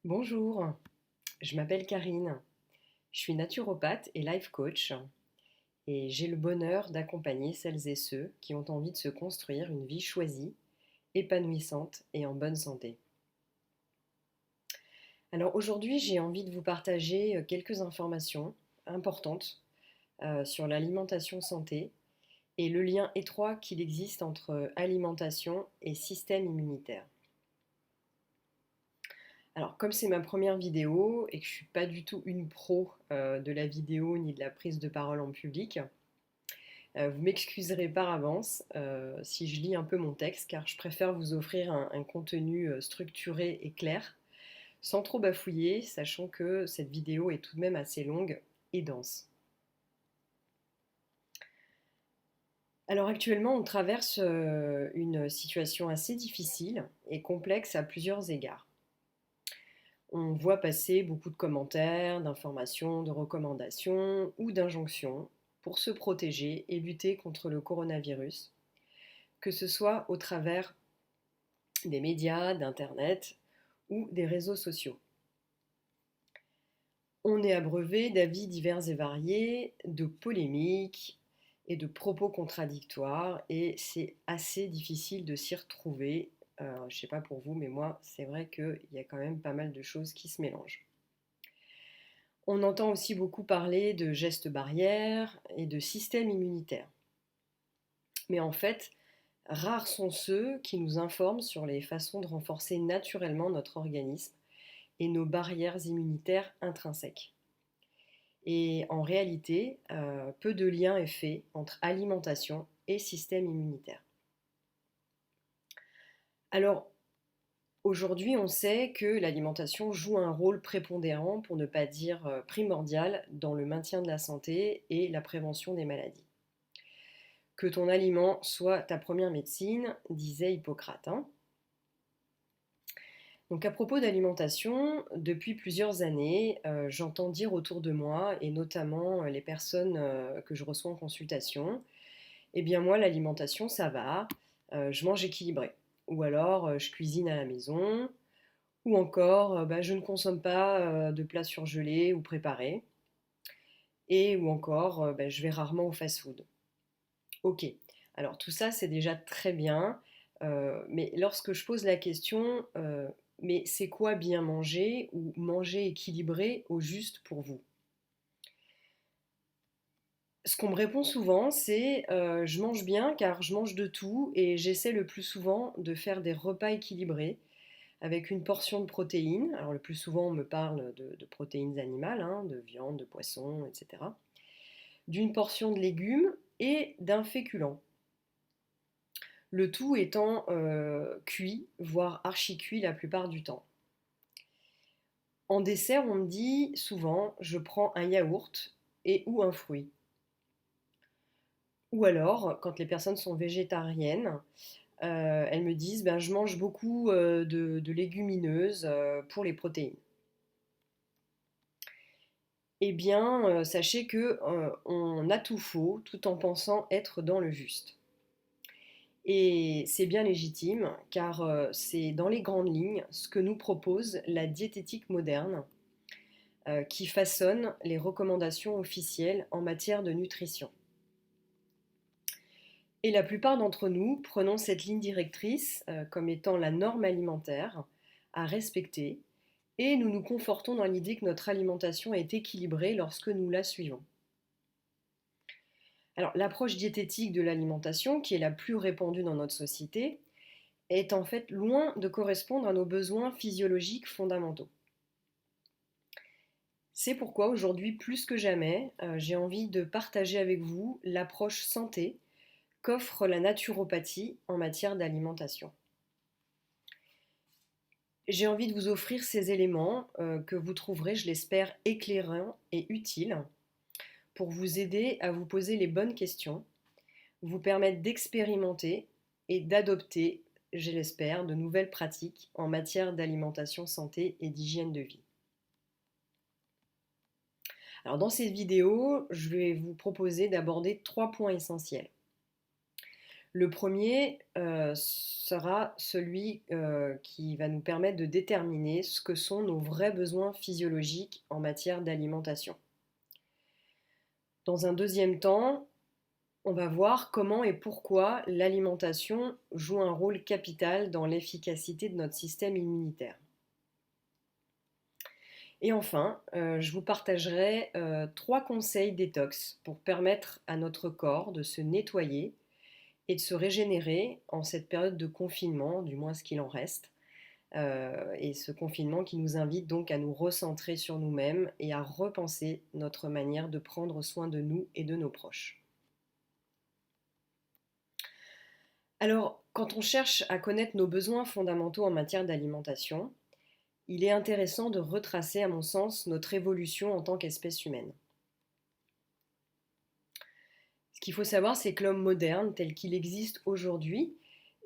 Bonjour, je m'appelle Karine, je suis naturopathe et life coach et j'ai le bonheur d'accompagner celles et ceux qui ont envie de se construire une vie choisie, épanouissante et en bonne santé. Alors aujourd'hui, j'ai envie de vous partager quelques informations importantes sur l'alimentation santé et le lien étroit qu'il existe entre alimentation et système immunitaire. Alors, comme c'est ma première vidéo et que je ne suis pas du tout une pro de la vidéo ni de la prise de parole en public, vous m'excuserez par avance si je lis un peu mon texte, car je préfère vous offrir un contenu structuré et clair, sans trop bafouiller, sachant que cette vidéo est tout de même assez longue et dense. Alors actuellement, on traverse une situation assez difficile et complexe à plusieurs égards. On voit passer beaucoup de commentaires, d'informations, de recommandations ou d'injonctions pour se protéger et lutter contre le coronavirus, que ce soit au travers des médias, d'Internet ou des réseaux sociaux. On est abreuvé d'avis divers et variés, de polémiques et de propos contradictoires et c'est assez difficile de s'y retrouver. Je ne sais pas pour vous, mais moi, c'est vrai qu'il y a quand même pas mal de choses qui se mélangent. On entend aussi beaucoup parler de gestes barrières et de système immunitaire. Mais en fait, rares sont ceux qui nous informent sur les façons de renforcer naturellement notre organisme et nos barrières immunitaires intrinsèques. Et en réalité, peu de lien est fait entre alimentation et système immunitaire. Alors, aujourd'hui, on sait que l'alimentation joue un rôle prépondérant, pour ne pas dire primordial, dans le maintien de la santé et la prévention des maladies. Que ton aliment soit ta première médecine, disait Hippocrate, hein. Donc à propos d'alimentation, depuis plusieurs années, j'entends dire autour de moi, et notamment les personnes que je reçois en consultation, eh bien moi l'alimentation ça va, je mange équilibré. Ou alors je cuisine à la maison, ou encore bah, je ne consomme pas de plats surgelés ou préparés, et ou encore bah, je vais rarement au fast-food. Ok, alors tout ça c'est déjà très bien, mais lorsque je pose la question, mais c'est quoi bien manger ou manger équilibré au juste pour vous? Ce qu'on me répond souvent, c'est je mange bien car je mange de tout et j'essaie le plus souvent de faire des repas équilibrés avec une portion de protéines. Alors le plus souvent on me parle de protéines animales, hein, de viande, de poisson, etc. D'une portion de légumes et d'un féculent. Le tout étant cuit, voire archi-cuit la plupart du temps. En dessert, on me dit souvent, je prends un yaourt et ou un fruit. Ou alors, quand les personnes sont végétariennes, elles me disent, ben, je mange beaucoup de légumineuses pour les protéines. Eh bien, sachez que on a tout faux, tout en pensant être dans le juste. Et c'est bien légitime, car c'est dans les grandes lignes ce que nous propose la diététique moderne, qui façonne les recommandations officielles en matière de nutrition. Et la plupart d'entre nous prenons cette ligne directrice comme étant la norme alimentaire à respecter, et nous nous confortons dans l'idée que notre alimentation est équilibrée lorsque nous la suivons. Alors, l'approche diététique de l'alimentation, qui est la plus répandue dans notre société, est en fait loin de correspondre à nos besoins physiologiques fondamentaux. C'est pourquoi aujourd'hui, plus que jamais, j'ai envie de partager avec vous l'approche santé qu'offre la naturopathie en matière d'alimentation. J'ai envie de vous offrir ces éléments que vous trouverez, je l'espère, éclairants et utiles pour vous aider à vous poser les bonnes questions, vous permettre d'expérimenter et d'adopter, je l'espère, de nouvelles pratiques en matière d'alimentation santé et d'hygiène de vie. Alors dans cette vidéo, je vais vous proposer d'aborder 3 points essentiels. Le premier sera celui qui va nous permettre de déterminer ce que sont nos vrais besoins physiologiques en matière d'alimentation. Dans un deuxième temps, on va voir comment et pourquoi l'alimentation joue un rôle capital dans l'efficacité de notre système immunitaire. Et enfin, je vous partagerai 3 conseils détox pour permettre à notre corps de se nettoyer et de se régénérer en cette période de confinement, du moins ce qu'il en reste. Et ce confinement qui nous invite donc à nous recentrer sur nous-mêmes et à repenser notre manière de prendre soin de nous et de nos proches. Alors, quand on cherche à connaître nos besoins fondamentaux en matière d'alimentation, il est intéressant de retracer, à mon sens, notre évolution en tant qu'espèce humaine. Ce qu'il faut savoir, c'est que l'homme moderne, tel qu'il existe aujourd'hui,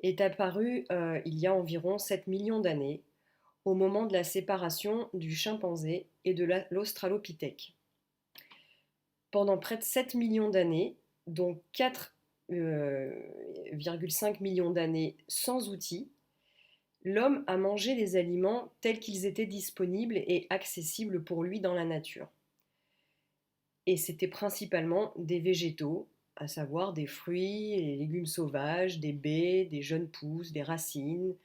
est apparu il y a environ 7 millions d'années, au moment de la séparation du chimpanzé et de l'australopithèque. Pendant près de 7 millions d'années, dont 4,5 millions d'années sans outils, l'homme a mangé des aliments tels qu'ils étaient disponibles et accessibles pour lui dans la nature. Et c'était principalement des végétaux, à savoir des fruits, des légumes sauvages, des baies, des jeunes pousses, des racines,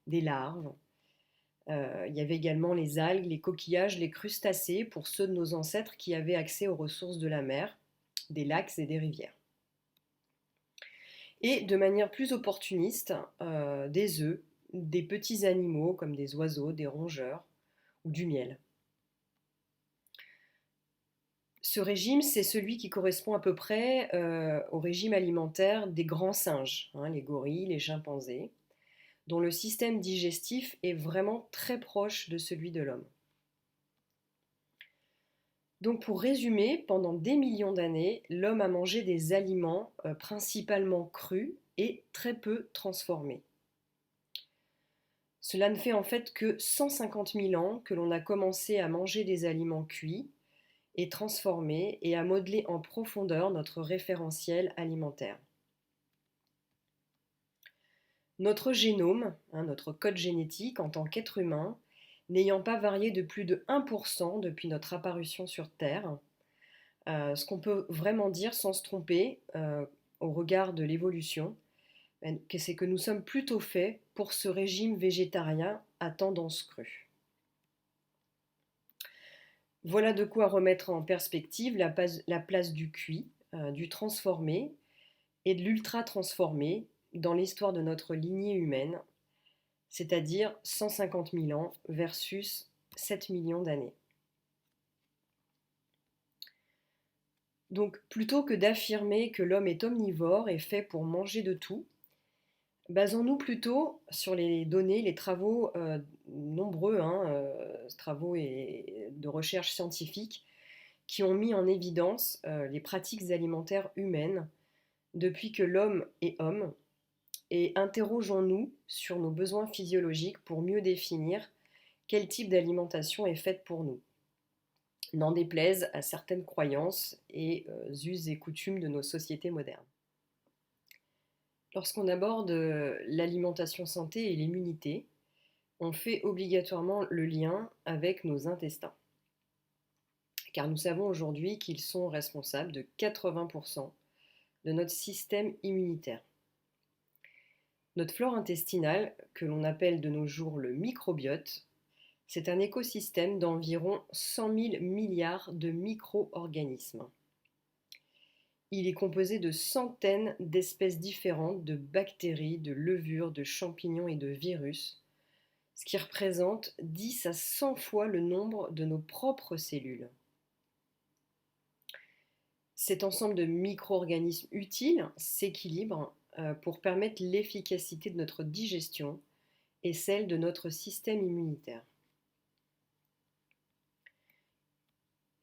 des larves. Il y avait également les algues, les coquillages, les crustacés pour ceux de nos ancêtres qui avaient accès aux ressources de la mer, des lacs et des rivières. Et de manière plus opportuniste, des œufs, des petits animaux comme des oiseaux, des rongeurs ou du miel. Ce régime, c'est celui qui correspond à peu près au régime alimentaire des grands singes, hein, les gorilles, les chimpanzés, dont le système digestif est vraiment très proche de celui de l'homme. Donc pour résumer, pendant des millions d'années, l'homme a mangé des aliments principalement crus et très peu transformés. Cela ne fait en fait que 150 000 ans que l'on a commencé à manger des aliments cuits et transformés et à modeler en profondeur notre référentiel alimentaire. Notre génome, notre code génétique en tant qu'être humain, n'ayant pas varié de plus de 1% depuis notre apparition sur Terre, ce qu'on peut vraiment dire sans se tromper au regard de l'évolution, c'est que nous sommes plutôt faits pour ce régime végétarien à tendance crue. Voilà de quoi remettre en perspective la place du cuit, du transformé et de l'ultra transformé dans l'histoire de notre lignée humaine, c'est-à-dire 150 000 ans versus 7 millions d'années. Donc plutôt que d'affirmer que l'homme est omnivore et fait pour manger de tout, basons-nous plutôt sur les données, les travaux nombreux, travaux de recherche scientifique qui ont mis en évidence les pratiques alimentaires humaines depuis que l'homme est homme, et interrogeons-nous sur nos besoins physiologiques pour mieux définir quel type d'alimentation est faite pour nous. N'en déplaise à certaines croyances et us et coutumes de nos sociétés modernes. Lorsqu'on aborde l'alimentation santé et l'immunité, on fait obligatoirement le lien avec nos intestins. Car nous savons aujourd'hui qu'ils sont responsables de 80% de notre système immunitaire. Notre flore intestinale, que l'on appelle de nos jours le microbiote, c'est un écosystème d'environ 100 000 milliards de micro-organismes. Il est composé de centaines d'espèces différentes de bactéries, de levures, de champignons et de virus, ce qui représente 10 à 100 fois le nombre de nos propres cellules. Cet ensemble de micro-organismes utiles s'équilibre pour permettre l'efficacité de notre digestion et celle de notre système immunitaire.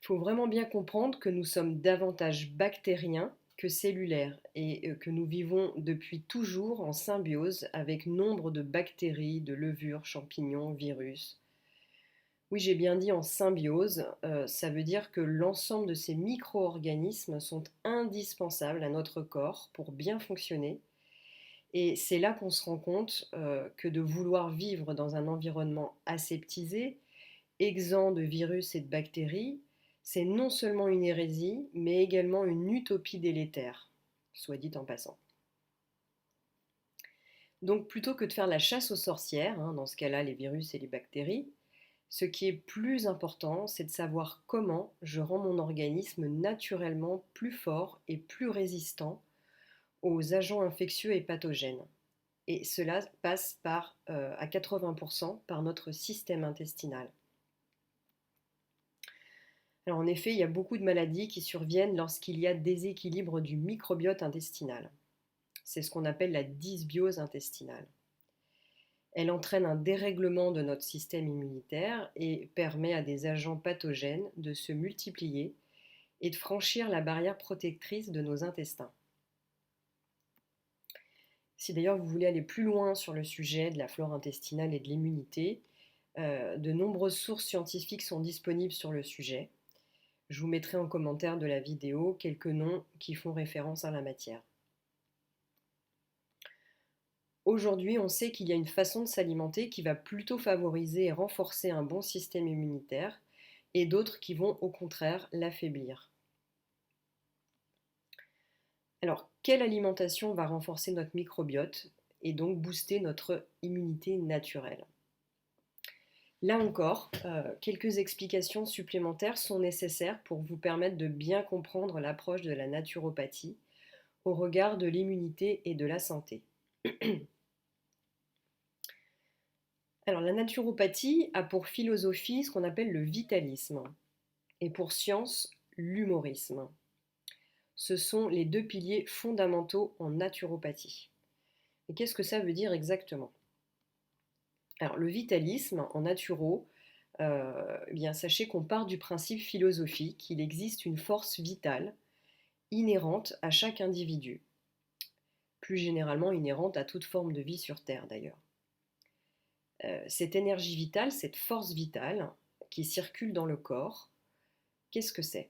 Il faut vraiment bien comprendre que nous sommes davantage bactériens que cellulaires et que nous vivons depuis toujours en symbiose avec nombre de bactéries, de levures, champignons, virus. Oui, j'ai bien dit en symbiose, ça veut dire que l'ensemble de ces micro-organismes sont indispensables à notre corps pour bien fonctionner Et c'est là qu'on se rend compte que de vouloir vivre dans un environnement aseptisé, exempt de virus et de bactéries, c'est non seulement une hérésie, mais également une utopie délétère, soit dit en passant. Donc plutôt que de faire la chasse aux sorcières, hein, dans ce cas-là les virus et les bactéries, ce qui est plus important, c'est de savoir comment je rends mon organisme naturellement plus fort et plus résistant aux agents infectieux et pathogènes. Et cela passe à 80% par notre système intestinal. Alors en effet, il y a beaucoup de maladies qui surviennent lorsqu'il y a déséquilibre du microbiote intestinal. C'est ce qu'on appelle la dysbiose intestinale. Elle entraîne un dérèglement de notre système immunitaire et permet à des agents pathogènes de se multiplier et de franchir la barrière protectrice de nos intestins. Si d'ailleurs vous voulez aller plus loin sur le sujet de la flore intestinale et de l'immunité, de nombreuses sources scientifiques sont disponibles sur le sujet. Je vous mettrai en commentaire de la vidéo quelques noms qui font référence à la matière. Aujourd'hui, on sait qu'il y a une façon de s'alimenter qui va plutôt favoriser et renforcer un bon système immunitaire et d'autres qui vont au contraire l'affaiblir. Alors, quelle alimentation va renforcer notre microbiote et donc booster notre immunité naturelle? Là encore, quelques explications supplémentaires sont nécessaires pour vous permettre de bien comprendre l'approche de la naturopathie au regard de l'immunité et de la santé. Alors, la naturopathie a pour philosophie ce qu'on appelle le vitalisme et pour science l'humorisme. Ce sont les deux piliers fondamentaux en naturopathie. Et qu'est-ce que ça veut dire exactement? Alors, le vitalisme en naturo, bien sachez qu'on part du principe philosophique qu'il existe une force vitale inhérente à chaque individu, plus généralement inhérente à toute forme de vie sur Terre d'ailleurs. Cette énergie vitale, cette force vitale qui circule dans le corps, qu'est-ce que c'est?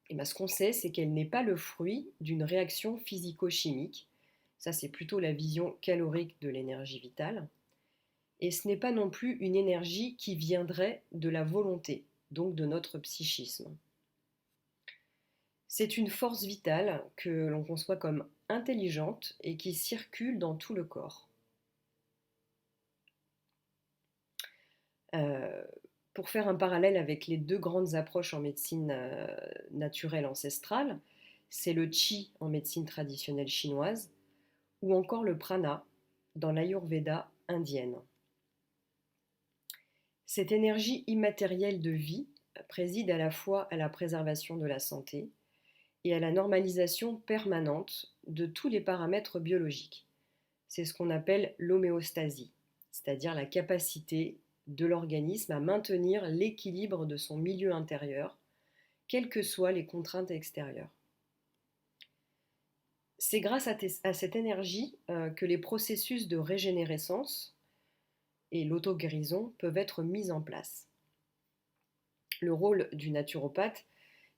Et bien, ce qu'on sait, c'est qu'elle n'est pas le fruit d'une réaction physico-chimique, ça c'est plutôt la vision calorique de l'énergie vitale, et ce n'est pas non plus une énergie qui viendrait de la volonté, donc de notre psychisme. C'est une force vitale que l'on conçoit comme intelligente et qui circule dans tout le corps. Pour faire un parallèle avec les deux grandes approches en médecine naturelle ancestrale, c'est le qi en médecine traditionnelle chinoise ou encore le prana dans l'Ayurveda indienne. Cette énergie immatérielle de vie préside à la fois à la préservation de la santé et à la normalisation permanente de tous les paramètres biologiques. C'est ce qu'on appelle l'homéostasie, c'est-à-dire la capacité de l'organisme à maintenir l'équilibre de son milieu intérieur, quelles que soient les contraintes extérieures. C'est grâce à cette énergie que les processus de régénérescence et l'auto-guérison peuvent être mis en place. Le rôle du naturopathe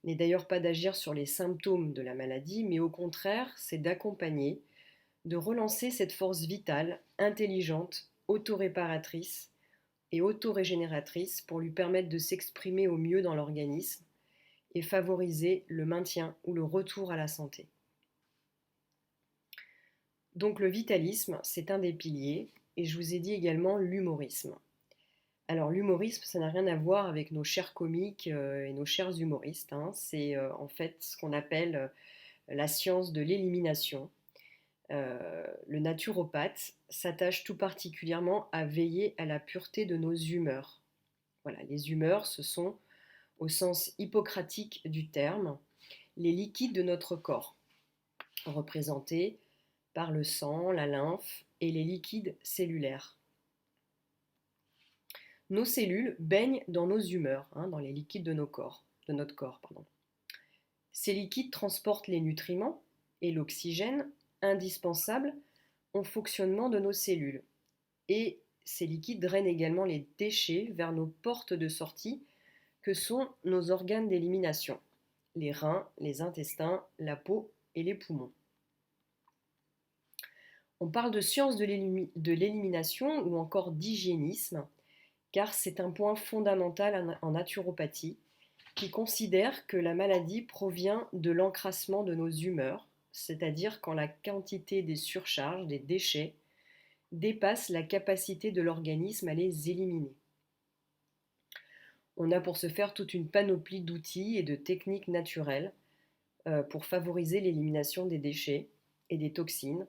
n'est d'ailleurs pas d'agir sur les symptômes de la maladie, mais au contraire, c'est d'accompagner, de relancer cette force vitale, intelligente, autoréparatrice et autorégénératrice pour lui permettre de s'exprimer au mieux dans l'organisme et favoriser le maintien ou le retour à la santé. Donc le vitalisme, c'est un des piliers, et je vous ai dit également l'humorisme. Alors l'humorisme, ça n'a rien à voir avec nos chers comiques et nos chers humoristes, hein. C'est en fait ce qu'on appelle la science de l'élimination. Le naturopathe s'attache tout particulièrement à veiller à la pureté de nos humeurs. Voilà, les humeurs, ce sont, au sens hippocratique du terme, les liquides de notre corps, représentés par le sang, la lymphe et les liquides cellulaires. Nos cellules baignent dans nos humeurs, hein, dans les liquides de notre corps. Ces liquides transportent les nutriments et l'oxygène indispensables au fonctionnement de nos cellules. Et ces liquides drainent également les déchets vers nos portes de sortie que sont nos organes d'élimination, les reins, les intestins, la peau et les poumons. On parle de science de l'élimination ou encore d'hygiénisme, car c'est un point fondamental en naturopathie qui considère que la maladie provient de l'encrassement de nos humeurs, c'est-à-dire quand la quantité des surcharges, des déchets, dépasse la capacité de l'organisme à les éliminer. On a pour ce faire toute une panoplie d'outils et de techniques naturelles pour favoriser l'élimination des déchets et des toxines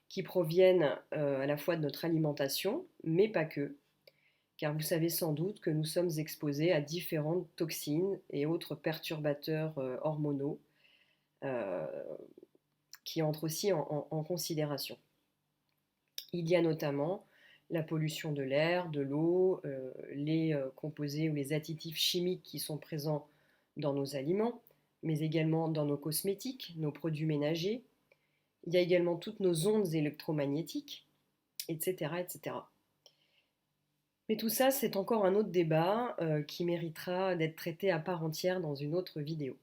qui proviennent à la fois de notre alimentation, mais pas que, car vous savez sans doute que nous sommes exposés à différentes toxines et autres perturbateurs hormonaux euh, qui entrent aussi en considération. Il y a notamment la pollution de l'air, de l'eau, les composés ou les additifs chimiques qui sont présents dans nos aliments, mais également dans nos cosmétiques, nos produits ménagers. Il y a également toutes nos ondes électromagnétiques, etc. etc. Mais tout ça, c'est encore un autre débat qui méritera d'être traité à part entière dans une autre vidéo.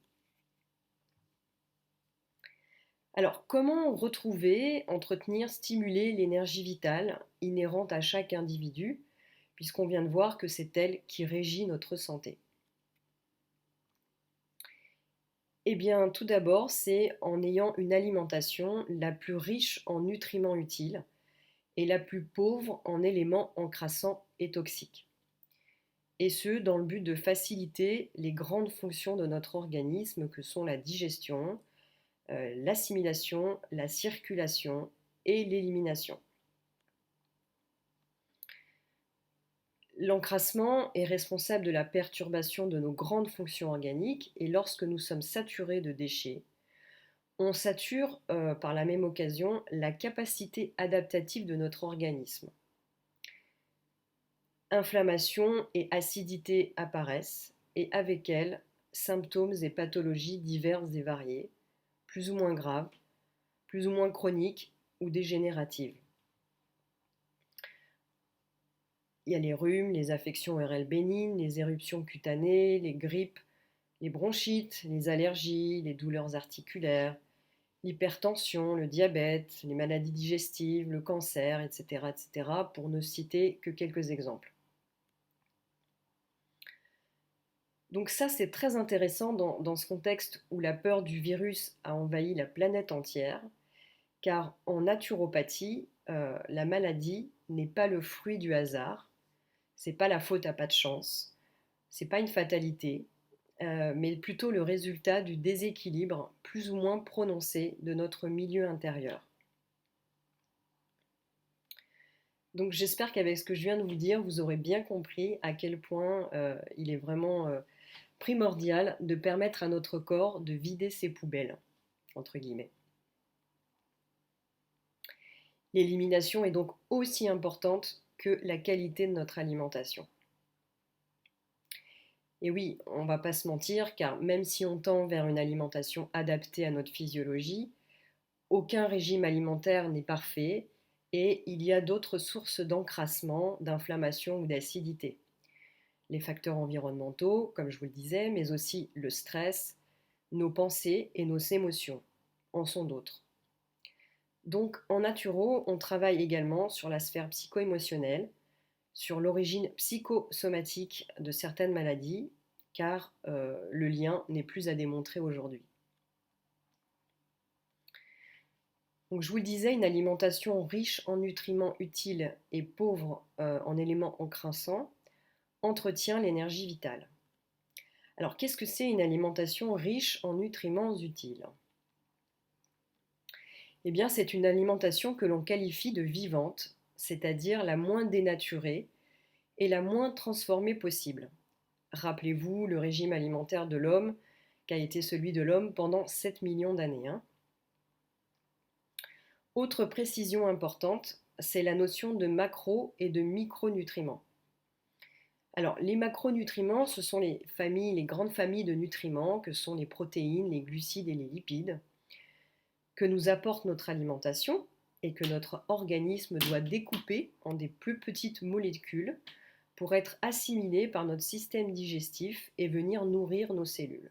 Alors, comment retrouver, entretenir, stimuler l'énergie vitale inhérente à chaque individu, puisqu'on vient de voir que c'est elle qui régit notre santé? Eh bien, tout d'abord, c'est en ayant une alimentation la plus riche en nutriments utiles et la plus pauvre en éléments encrassants et toxiques. Et ce, dans le but de faciliter les grandes fonctions de notre organisme que sont la digestion, l'assimilation, la circulation et l'élimination. L'encrassement est responsable de la perturbation de nos grandes fonctions organiques et lorsque nous sommes saturés de déchets, on sature par la même occasion la capacité adaptative de notre organisme. Inflammation et acidité apparaissent et avec elles, symptômes et pathologies diverses et variées, plus ou moins graves, plus ou moins chroniques ou dégénératives. Il y a les rhumes, les affections ORL bénignes, les éruptions cutanées, les grippes, les bronchites, les allergies, les douleurs articulaires, l'hypertension, le diabète, les maladies digestives, le cancer, etc., etc., pour ne citer que quelques exemples. Donc ça, c'est très intéressant dans ce contexte où la peur du virus a envahi la planète entière, car en naturopathie, la maladie n'est pas le fruit du hasard, c'est pas la faute à pas de chance, c'est pas une fatalité, mais plutôt le résultat du déséquilibre plus ou moins prononcé de notre milieu intérieur. Donc j'espère qu'avec ce que je viens de vous dire, vous aurez bien compris à quel point il est vraiment primordial de permettre à notre corps de vider ses poubelles, entre guillemets. L'élimination est donc aussi importante que la qualité de notre alimentation. Et oui, on ne va pas se mentir, car même si on tend vers une alimentation adaptée à notre physiologie, aucun régime alimentaire n'est parfait et il y a d'autres sources d'encrassement, d'inflammation ou d'acidité. Les facteurs environnementaux, comme je vous le disais, mais aussi le stress, nos pensées et nos émotions en sont d'autres. Donc en naturo, on travaille également sur la sphère psycho-émotionnelle, sur l'origine psychosomatique de certaines maladies, car le lien n'est plus à démontrer aujourd'hui. Donc, je vous le disais, une alimentation riche en nutriments utiles et pauvre en éléments encrassants entretient l'énergie vitale. Alors, qu'est-ce que c'est une alimentation riche en nutriments utiles? Eh bien, c'est une alimentation que l'on qualifie de vivante, c'est-à-dire la moins dénaturée et la moins transformée possible. Rappelez-vous le régime alimentaire de l'homme, qui a été celui de l'homme pendant 7 millions d'années. Autre précision importante, c'est la notion de macro et de micronutriments. Alors, les macronutriments, ce sont les grandes familles de nutriments que sont les protéines, les glucides et les lipides, que nous apporte notre alimentation et que notre organisme doit découper en des plus petites molécules pour être assimilées par notre système digestif et venir nourrir nos cellules.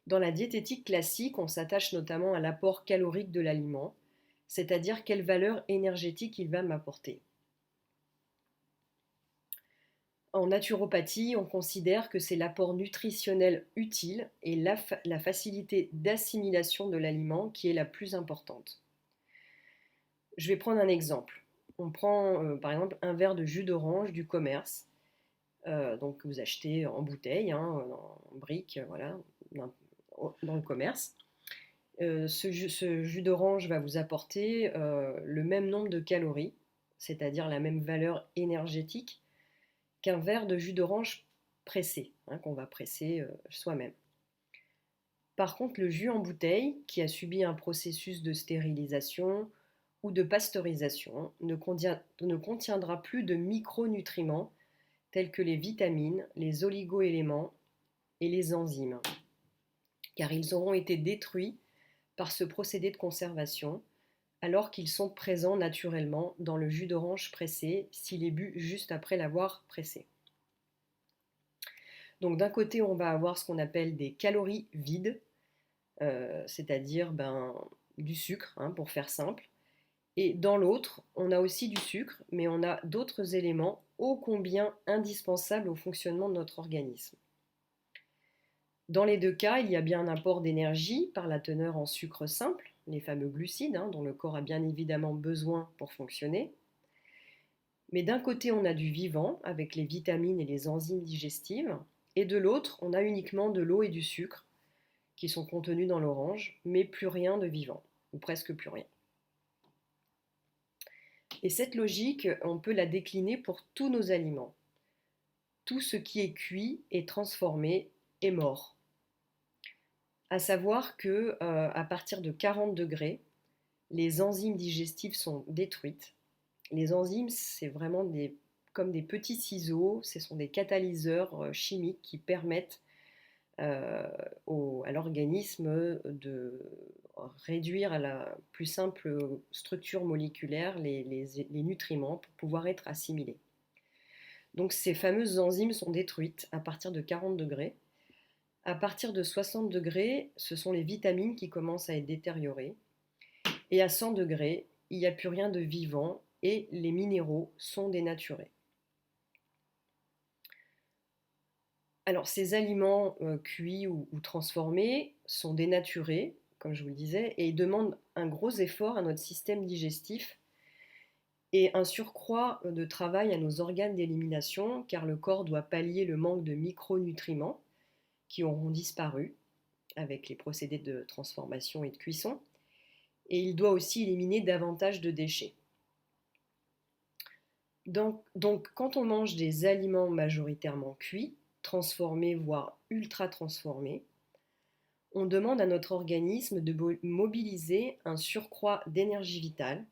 Dans la diététique classique, on s'attache notamment à l'apport calorique de l'aliment, c'est-à-dire quelle valeur énergétique il va m'apporter. En naturopathie, on considère que c'est l'apport nutritionnel utile et la facilité d'assimilation de l'aliment qui est la plus importante. Je vais prendre un exemple. On prend par exemple un verre de jus d'orange du commerce, donc que vous achetez en bouteille, hein, en brique, voilà, dans le commerce. Ce jus d'orange va vous apporter le même nombre de calories, c'est-à-dire la même valeur énergétique qu'un verre de jus d'orange pressé, hein, qu'on va presser soi-même. Par contre, le jus en bouteille, qui a subi un processus de stérilisation ou de pasteurisation, ne contiendra plus de micronutriments tels que les vitamines, les oligoéléments et les enzymes, car ils auront été détruits par ce procédé de conservation, alors qu'ils sont présents naturellement dans le jus d'orange pressé s'il est bu juste après l'avoir pressé. Donc d'un côté, on va avoir ce qu'on appelle des calories vides, c'est-à-dire du sucre, hein, pour faire simple. Et dans l'autre, on a aussi du sucre, mais on a d'autres éléments ô combien indispensables au fonctionnement de notre organisme. Dans les deux cas, il y a bien un apport d'énergie par la teneur en sucre simple, les fameux glucides, hein, dont le corps a bien évidemment besoin pour fonctionner. Mais d'un côté, on a du vivant, avec les vitamines et les enzymes digestives, et de l'autre, on a uniquement de l'eau et du sucre, qui sont contenus dans l'orange, mais plus rien de vivant, ou presque plus rien. Et cette logique, on peut la décliner pour tous nos aliments. Tout ce qui est cuit et transformé est mort. À savoir que à partir de 40 degrés, les enzymes digestives sont détruites. Les enzymes, c'est vraiment comme des petits ciseaux, ce sont des catalyseurs chimiques qui permettent à l'organisme de réduire à la plus simple structure moléculaire les nutriments pour pouvoir être assimilés. Donc ces fameuses enzymes sont détruites à partir de 40 degrés. À partir de 60 degrés, ce sont les vitamines qui commencent à être détériorées. Et à 100 degrés, il n'y a plus rien de vivant et les minéraux sont dénaturés. Alors ces aliments cuits ou transformés sont dénaturés, comme je vous le disais, et ils demandent un gros effort à notre système digestif et un surcroît de travail à nos organes d'élimination, car le corps doit pallier le manque de micronutriments qui auront disparu avec les procédés de transformation et de cuisson, et il doit aussi éliminer davantage de déchets. Donc quand on mange des aliments majoritairement cuits, transformés, voire ultra transformés, on demande à notre organisme de mobiliser un surcroît d'énergie vitale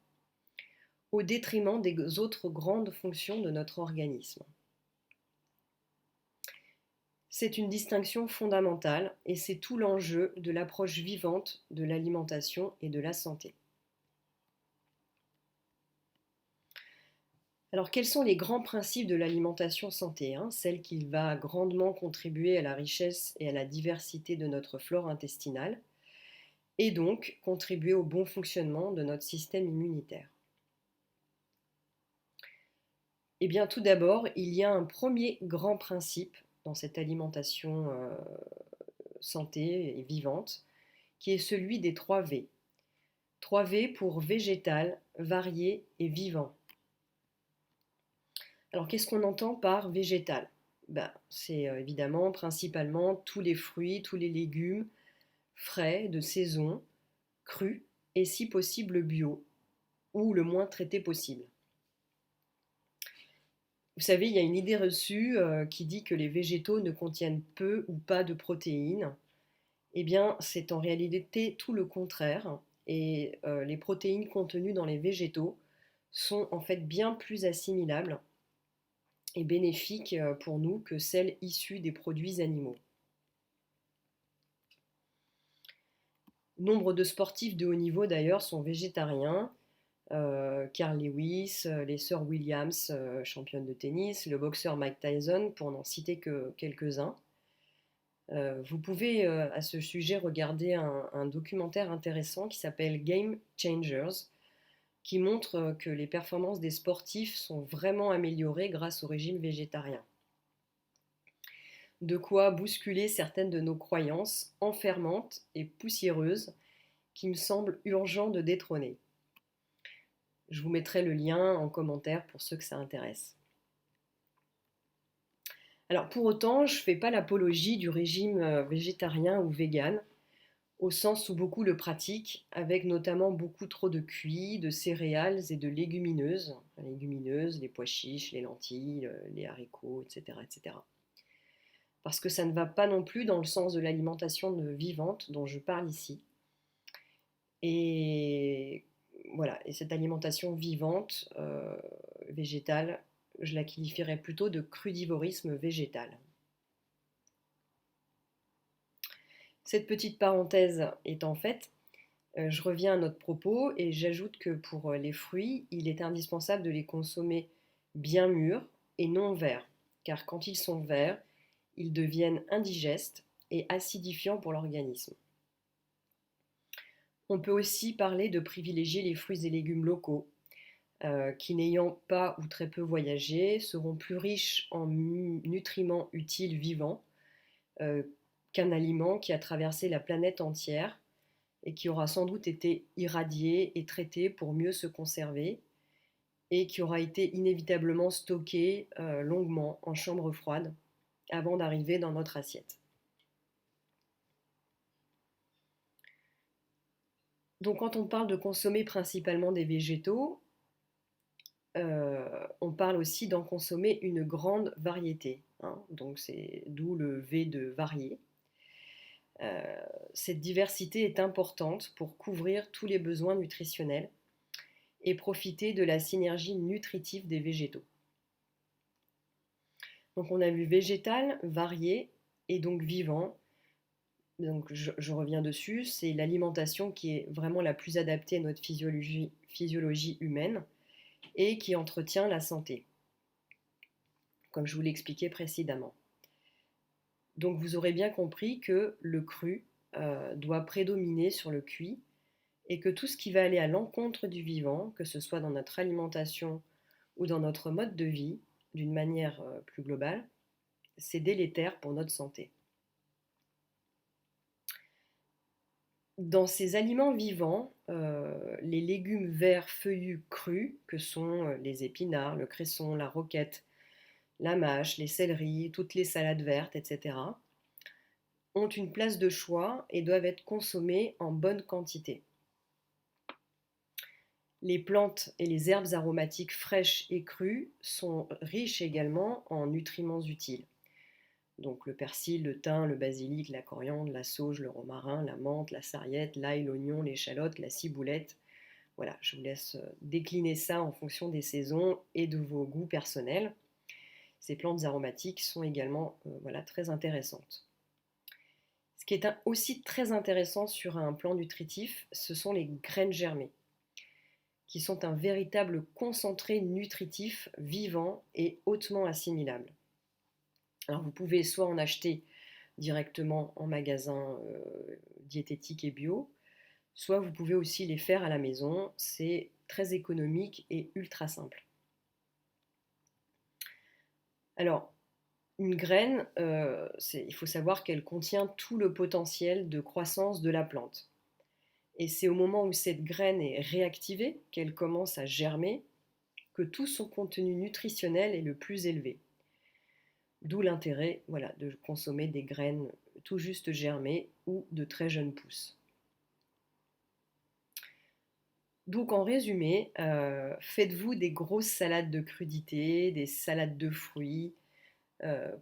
au détriment des autres grandes fonctions de notre organisme. C'est une distinction fondamentale et c'est tout l'enjeu de l'approche vivante de l'alimentation et de la santé. Alors, quels sont les grands principes de l'alimentation santé, hein, celle qui va grandement contribuer à la richesse et à la diversité de notre flore intestinale, et donc contribuer au bon fonctionnement de notre système immunitaire? Eh bien, tout d'abord, il y a un premier grand principe dans cette alimentation santé et vivante, qui est celui des 3 V. 3 V pour végétal, varié et vivant. Alors, qu'est-ce qu'on entend par végétal? C'est évidemment principalement tous les fruits, tous les légumes frais, de saison, crus et si possible bio, ou le moins traités possible. Vous savez, il y a une idée reçue qui dit que les végétaux ne contiennent peu ou pas de protéines. Eh bien, c'est en réalité tout le contraire. Et les protéines contenues dans les végétaux sont en fait bien plus assimilables et bénéfiques pour nous que celles issues des produits animaux. Nombre de sportifs de haut niveau d'ailleurs sont végétariens. Carl Lewis, les sœurs Williams, championnes de tennis, le boxeur Mike Tyson, pour n'en citer que quelques-uns. Vous pouvez à ce sujet regarder un documentaire intéressant qui s'appelle Game Changers, qui montre que les performances des sportifs sont vraiment améliorées grâce au régime végétarien. De quoi bousculer certaines de nos croyances enfermantes et poussiéreuses qui me semble urgent de détrôner. Je vous mettrai le lien en commentaire pour ceux que ça intéresse. Alors pour autant, je ne fais pas l'apologie du régime végétarien ou vegan, au sens où beaucoup le pratiquent, avec notamment beaucoup trop de cuits, de céréales et de légumineuses. Les légumineuses, les pois chiches, les lentilles, les haricots, etc., etc. Parce que ça ne va pas non plus dans le sens de l'alimentation vivante dont je parle ici. Et voilà, et cette alimentation vivante, végétale, je la qualifierais plutôt de crudivorisme végétal. Cette petite parenthèse étant faite, je reviens à notre propos et j'ajoute que pour les fruits, il est indispensable de les consommer bien mûrs et non verts, car quand ils sont verts, ils deviennent indigestes et acidifiants pour l'organisme. On peut aussi parler de privilégier les fruits et légumes locaux, qui n'ayant pas ou très peu voyagé, seront plus riches en nutriments utiles vivants qu'un aliment qui a traversé la planète entière et qui aura sans doute été irradié et traité pour mieux se conserver et qui aura été inévitablement stocké longuement en chambre froide avant d'arriver dans notre assiette. Donc quand on parle de consommer principalement des végétaux, on parle aussi d'en consommer une grande variété, hein, donc c'est d'où le V de varié. Cette diversité est importante pour couvrir tous les besoins nutritionnels et profiter de la synergie nutritive des végétaux. Donc on a vu végétal, varié et donc vivant. Donc je reviens dessus, c'est l'alimentation qui est vraiment la plus adaptée à notre physiologie humaine et qui entretient la santé, comme je vous l'expliquais précédemment. Donc vous aurez bien compris que le cru doit prédominer sur le cuit et que tout ce qui va aller à l'encontre du vivant, que ce soit dans notre alimentation ou dans notre mode de vie, d'une manière plus globale, c'est délétère pour notre santé. Dans ces aliments vivants, les légumes verts feuillus crus, que sont les épinards, le cresson, la roquette, la mâche, les céleris, toutes les salades vertes, etc., ont une place de choix et doivent être consommés en bonne quantité. Les plantes et les herbes aromatiques fraîches et crues sont riches également en nutriments utiles. Donc le persil, le thym, le basilic, la coriandre, la sauge, le romarin, la menthe, la sarriette, l'ail, l'oignon, l'échalote, la ciboulette. Voilà, je vous laisse décliner ça en fonction des saisons et de vos goûts personnels. Ces plantes aromatiques sont également très intéressantes. Ce qui est aussi très intéressant sur un plan nutritif, ce sont les graines germées, qui sont un véritable concentré nutritif vivant et hautement assimilable. Alors vous pouvez soit en acheter directement en magasin diététique et bio, soit vous pouvez aussi les faire à la maison. C'est très économique et ultra simple. Alors, une graine, il faut savoir qu'elle contient tout le potentiel de croissance de la plante. Et c'est au moment où cette graine est réactivée, qu'elle commence à germer, que tout son contenu nutritionnel est le plus élevé. D'où l'intérêt de consommer des graines tout juste germées ou de très jeunes pousses. Donc en résumé, faites-vous des grosses salades de crudités, des salades de fruits.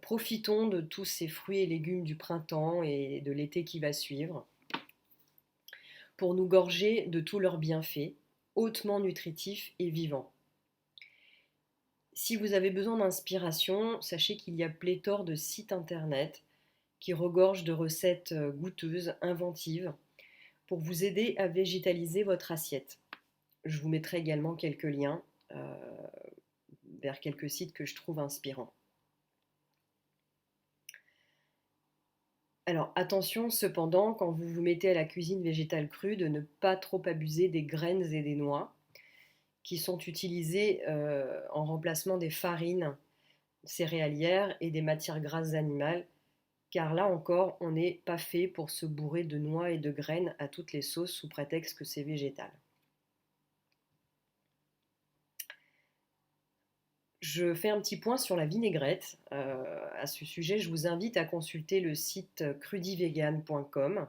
Profitons de tous ces fruits et légumes du printemps et de l'été qui va suivre pour nous gorger de tous leurs bienfaits, hautement nutritifs et vivants. Si vous avez besoin d'inspiration, sachez qu'il y a pléthore de sites internet qui regorgent de recettes goûteuses, inventives, pour vous aider à végétaliser votre assiette. Je vous mettrai également quelques liens vers quelques sites que je trouve inspirants. Alors attention cependant, quand vous vous mettez à la cuisine végétale crue, de ne pas trop abuser des graines et des noix. qui sont utilisés en remplacement des farines céréalières et des matières grasses animales, car là encore, on n'est pas fait pour se bourrer de noix et de graines à toutes les sauces sous prétexte que c'est végétal. Je fais un petit point sur la vinaigrette. À ce sujet, je vous invite à consulter le site crudivegan.com,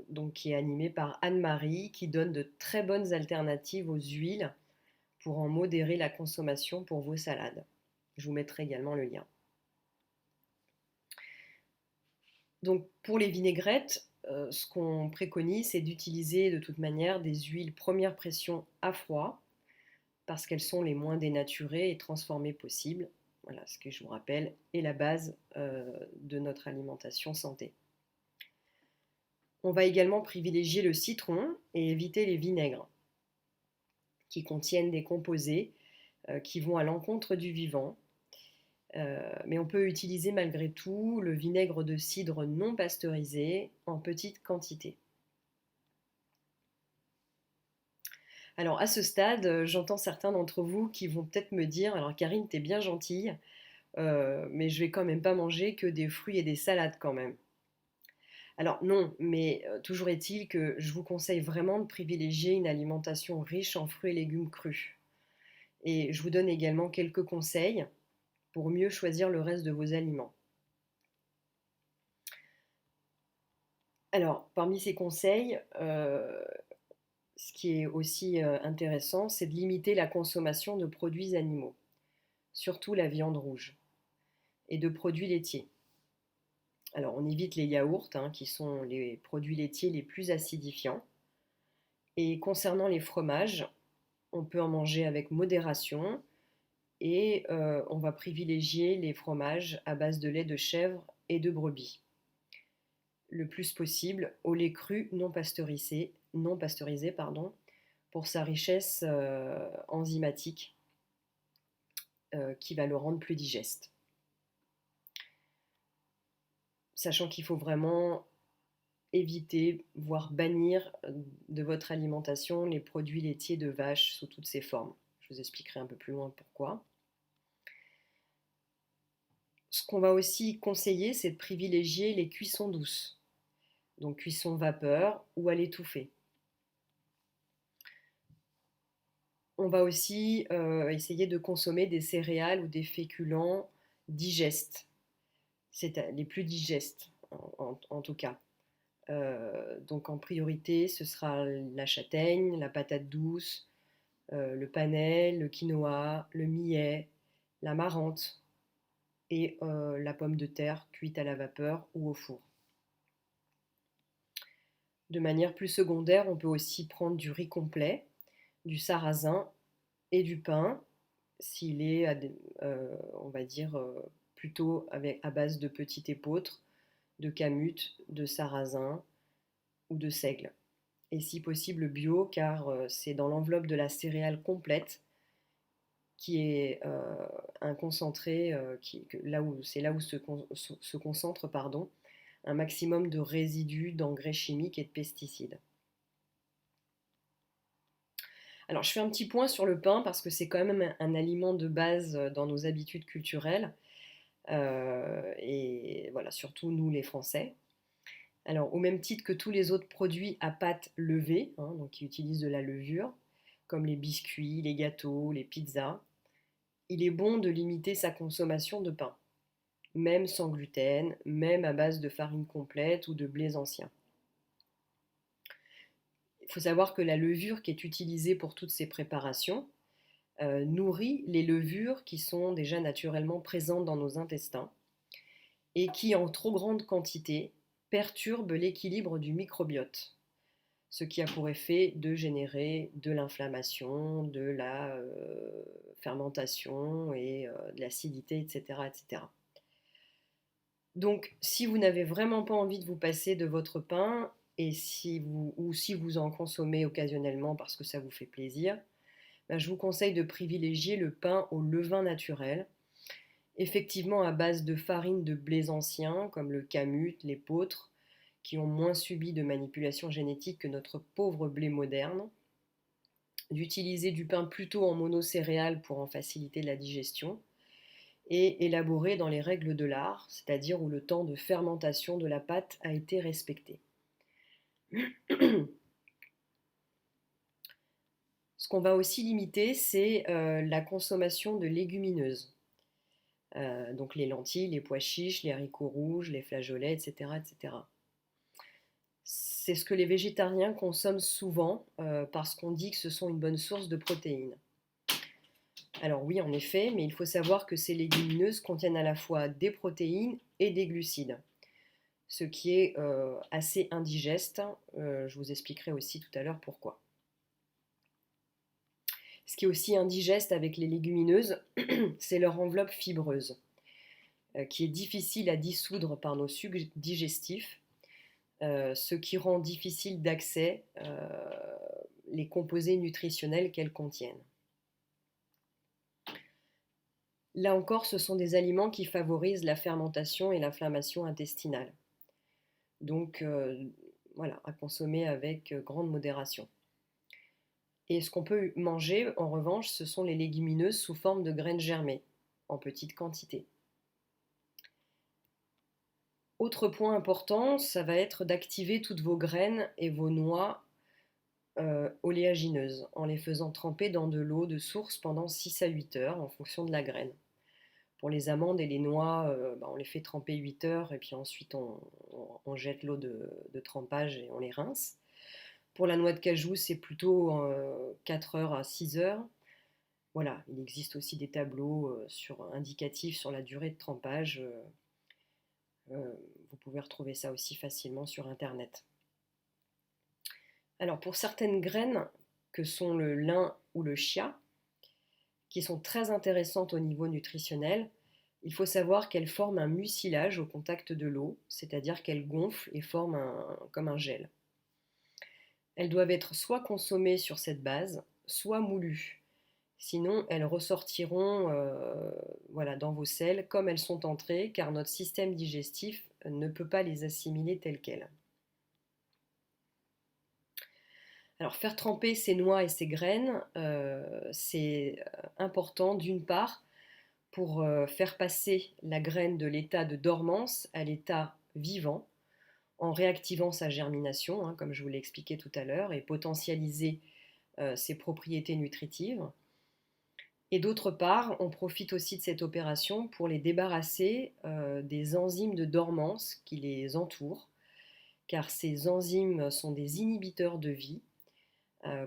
donc qui est animé par Anne-Marie, qui donne de très bonnes alternatives aux huiles pour en modérer la consommation pour vos salades. Je vous mettrai également le lien. Donc pour les vinaigrettes, ce qu'on préconise, c'est d'utiliser de toute manière des huiles première pression à froid, parce qu'elles sont les moins dénaturées et transformées possibles. Voilà, ce que je vous rappelle est la base de notre alimentation santé. On va également privilégier le citron et éviter les vinaigres qui contiennent des composés qui vont à l'encontre du vivant. Mais on peut utiliser malgré tout le vinaigre de cidre non pasteurisé en petite quantité. Alors à ce stade, j'entends certains d'entre vous qui vont peut-être me dire, alors Karine, t'es bien gentille, mais je vais quand même pas manger que des fruits et des salades quand même. Alors non, mais toujours est-il que je vous conseille vraiment de privilégier une alimentation riche en fruits et légumes crus. Et je vous donne également quelques conseils pour mieux choisir le reste de vos aliments. Alors, parmi ces conseils, ce qui est aussi intéressant, c'est de limiter la consommation de produits animaux, surtout la viande rouge, et de produits laitiers. Alors, on évite les yaourts, hein, qui sont les produits laitiers les plus acidifiants. Et concernant les fromages, on peut en manger avec modération et on va privilégier les fromages à base de lait de chèvre et de brebis. Le plus possible au lait cru non pasteurisé pardon, pour sa richesse enzymatique qui va le rendre plus digeste. Sachant qu'il faut vraiment éviter, voire bannir de votre alimentation les produits laitiers de vache sous toutes ses formes. Je vous expliquerai un peu plus loin pourquoi. Ce qu'on va aussi conseiller, c'est de privilégier les cuissons douces, donc cuisson vapeur ou à l'étouffée. On va aussi essayer de consommer des céréales ou des féculents digestes, c'est les plus digestes en tout cas. Donc en priorité, ce sera la châtaigne, la patate douce, le panais, le quinoa, le millet, la marrante et la pomme de terre cuite à la vapeur ou au four. De manière plus secondaire, on peut aussi prendre du riz complet, du sarrasin et du pain, s'il est, on va dire, plutôt à base de petit épeautre, de camut, de sarrasin ou de seigle. Et si possible bio, car c'est dans l'enveloppe de la céréale complète qui est un concentré, c'est là où se concentre pardon, un maximum de résidus d'engrais chimiques et de pesticides. Alors je fais un petit point sur le pain parce que c'est quand même un aliment de base dans nos habitudes culturelles, et voilà, surtout nous les Français. Alors au même titre que tous les autres produits à pâte levée, hein, donc qui utilisent de la levure, comme les biscuits, les gâteaux, les pizzas, il est bon de limiter sa consommation de pain, même sans gluten, même à base de farine complète ou de blés anciens. Il faut savoir que la levure qui est utilisée pour toutes ces préparations nourrit les levures qui sont déjà naturellement présentes dans nos intestins et qui, en trop grande quantité, perturbent l'équilibre du microbiote, ce qui a pour effet de générer de l'inflammation, de la fermentation et de l'acidité, etc., etc. Donc, si vous n'avez vraiment pas envie de vous passer de votre pain, ou si vous en consommez occasionnellement parce que ça vous fait plaisir, ben, je vous conseille de privilégier le pain au levain naturel, effectivement à base de farine de blés anciens comme le camut, l'épeautre, qui ont moins subi de manipulation génétique que notre pauvre blé moderne. d'utiliser du pain plutôt en monocéréales pour en faciliter la digestion, et élaboré dans les règles de l'art, c'est-à-dire où le temps de fermentation de la pâte a été respecté. Ce qu'on va aussi limiter, c'est la consommation de légumineuses. Donc les lentilles, les pois chiches, les haricots rouges, les flageolets, etc., etc. C'est ce que les végétariens consomment souvent parce qu'on dit que ce sont une bonne source de protéines. Alors oui, en effet, mais il faut savoir que ces légumineuses contiennent à la fois des protéines et des glucides, ce qui est assez indigeste. Je vous expliquerai aussi tout à l'heure pourquoi. Ce qui est aussi indigeste avec les légumineuses, c'est leur enveloppe fibreuse, qui est difficile à dissoudre par nos sucs digestifs, ce qui rend difficile d'accès les composés nutritionnels qu'elles contiennent. Là encore, ce sont des aliments qui favorisent la fermentation et l'inflammation intestinale. Donc, voilà, à consommer avec grande modération. Et ce qu'on peut manger, en revanche, ce sont les légumineuses sous forme de graines germées, en petite quantité. Autre point important, ça va être d'activer toutes vos graines et vos noix oléagineuses en les faisant tremper dans de l'eau de source pendant 6 à 8 heures en fonction de la graine. Pour les amandes et les noix, on les fait tremper 8 heures et puis ensuite on jette l'eau de trempage et on les rince. Pour la noix de cajou, c'est plutôt 4 heures à 6 heures. Voilà, il existe aussi des tableaux indicatifs sur la durée de trempage. Vous pouvez retrouver ça aussi facilement sur Internet. Alors pour certaines graines, que sont le lin ou le chia, qui sont très intéressantes au niveau nutritionnel, il faut savoir qu'elles forment un mucilage au contact de l'eau, c'est-à-dire qu'elles gonflent et forment comme un gel. Elles doivent être soit consommées sur cette base, soit moulues. Sinon, elles ressortiront dans vos selles comme elles sont entrées, car notre système digestif ne peut pas les assimiler telles quelles. Alors, faire tremper ces noix et ces graines, c'est important d'une part pour faire passer la graine de l'état de dormance à l'état vivant, en réactivant sa germination, comme je vous l'ai expliqué tout à l'heure, et potentialiser ses propriétés nutritives. Et d'autre part, on profite aussi de cette opération pour les débarrasser des enzymes de dormance qui les entourent, car ces enzymes sont des inhibiteurs de vie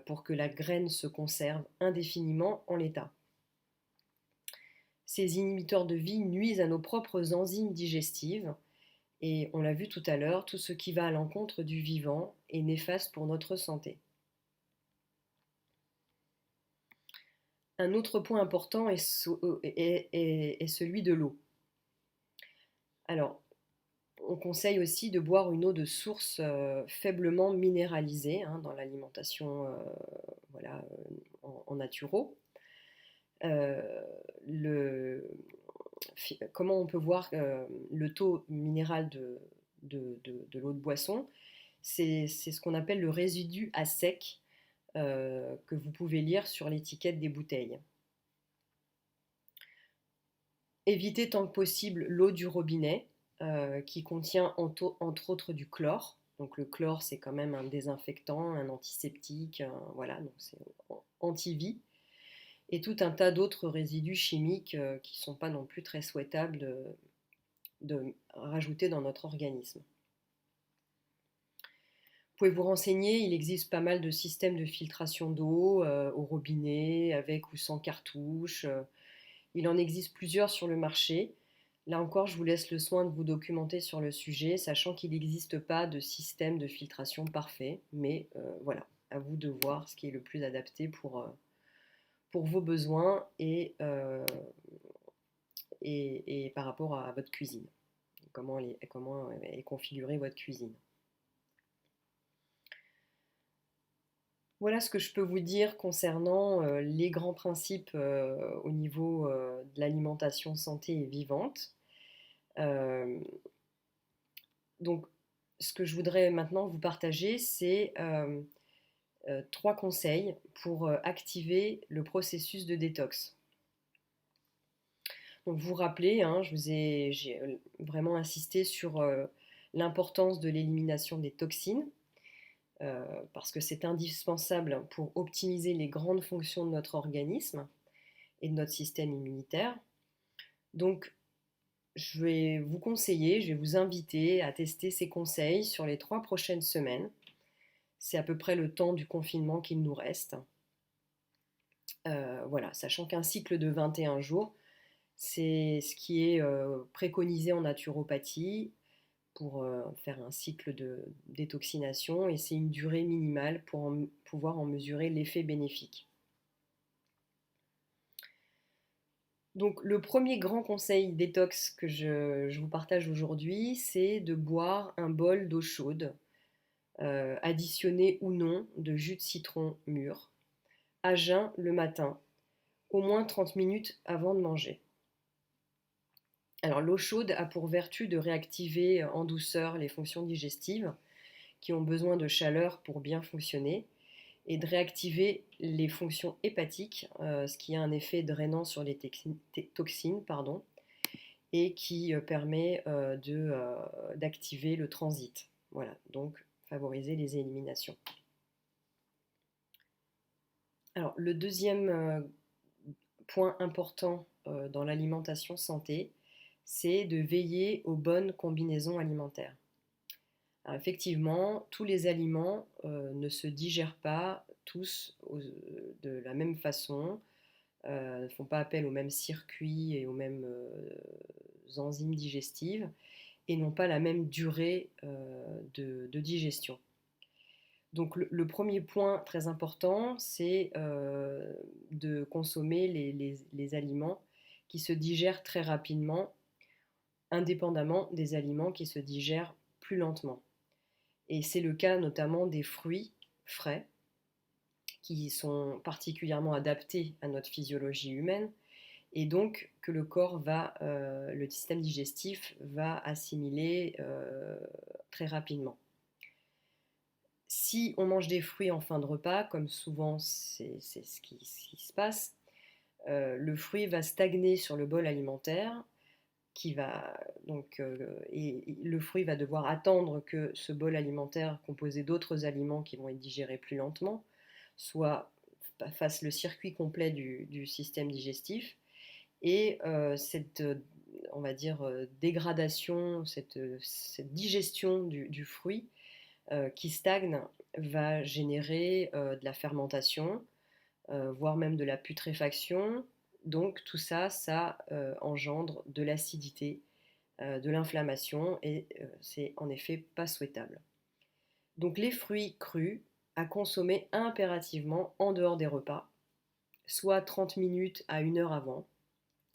pour que la graine se conserve indéfiniment en l'état. Ces inhibiteurs de vie nuisent à nos propres enzymes digestives et on l'a vu tout à l'heure, tout ce qui va à l'encontre du vivant est néfaste pour notre santé. Un autre point important est celui de l'eau. Alors, on conseille aussi de boire une eau de source faiblement minéralisée dans l'alimentation en naturo. Comment on peut voir le taux minéral de l'eau de boisson? C'est ce qu'on appelle le résidu à sec que vous pouvez lire sur l'étiquette des bouteilles. Évitez tant que possible l'eau du robinet qui contient entre autres du chlore. Donc le chlore, c'est quand même un désinfectant, un antiseptique, donc c'est anti-vie. Et tout un tas d'autres résidus chimiques qui ne sont pas non plus très souhaitables de rajouter dans notre organisme. Vous pouvez vous renseigner, il existe pas mal de systèmes de filtration d'eau au robinet, avec ou sans cartouche. Il en existe plusieurs sur le marché. Là encore, je vous laisse le soin de vous documenter sur le sujet, sachant qu'il n'existe pas de système de filtration parfait. Mais voilà, à vous de voir ce qui est le plus adapté pour vos besoins et par rapport à votre cuisine. Comment est configurée votre cuisine. Voilà ce que je peux vous dire concernant les grands principes au niveau de l'alimentation santé et vivante. Donc, ce que je voudrais maintenant vous partager, c'est 3 conseils pour activer le processus de détox. Donc vous vous rappelez, hein, j'ai vraiment insisté sur l'importance de l'élimination des toxines, parce que c'est indispensable pour optimiser les grandes fonctions de notre organisme et de notre système immunitaire. Donc je vais vous conseiller, je vais vous inviter à tester ces conseils sur les 3 prochaines semaines. C'est à peu près le temps du confinement qu'il nous reste. Voilà, sachant qu'un cycle de 21 jours, c'est ce qui est préconisé en naturopathie pour faire un cycle de détoxination et c'est une durée minimale pour pouvoir en mesurer l'effet bénéfique. Donc le premier grand conseil détox que je vous partage aujourd'hui, c'est de boire un bol d'eau chaude, additionné ou non de jus de citron mûr, à jeun le matin, au moins 30 minutes avant de manger. Alors l'eau chaude a pour vertu de réactiver en douceur les fonctions digestives qui ont besoin de chaleur pour bien fonctionner et de réactiver les fonctions hépatiques, ce qui a un effet drainant sur les toxines pardon, et qui permet d'activer le transit. Voilà, donc favoriser les éliminations. Alors le deuxième point important dans l'alimentation santé, c'est de veiller aux bonnes combinaisons alimentaires. Alors effectivement, tous les aliments ne se digèrent pas tous de la même façon, ne font pas appel aux mêmes circuits et aux mêmes enzymes digestives et n'ont pas la même durée de digestion. Donc le premier point très important, c'est de consommer les aliments qui se digèrent très rapidement, indépendamment des aliments qui se digèrent plus lentement. Et c'est le cas notamment des fruits frais, qui sont particulièrement adaptés à notre physiologie humaine, et donc que le système digestif va assimiler très rapidement. Si on mange des fruits en fin de repas, comme souvent c'est ce qui se passe, le fruit va stagner sur le bol alimentaire, et le fruit va devoir attendre que ce bol alimentaire composé d'autres aliments qui vont être digérés plus lentement fasse le circuit complet du système digestif et cette on va dire dégradation, cette digestion du fruit qui stagne va générer de la fermentation, voire même de la putréfaction. Donc tout ça, engendre de l'acidité, de l'inflammation et c'est en effet pas souhaitable. Donc les fruits crus à consommer impérativement en dehors des repas, soit 30 minutes à 1 heure avant,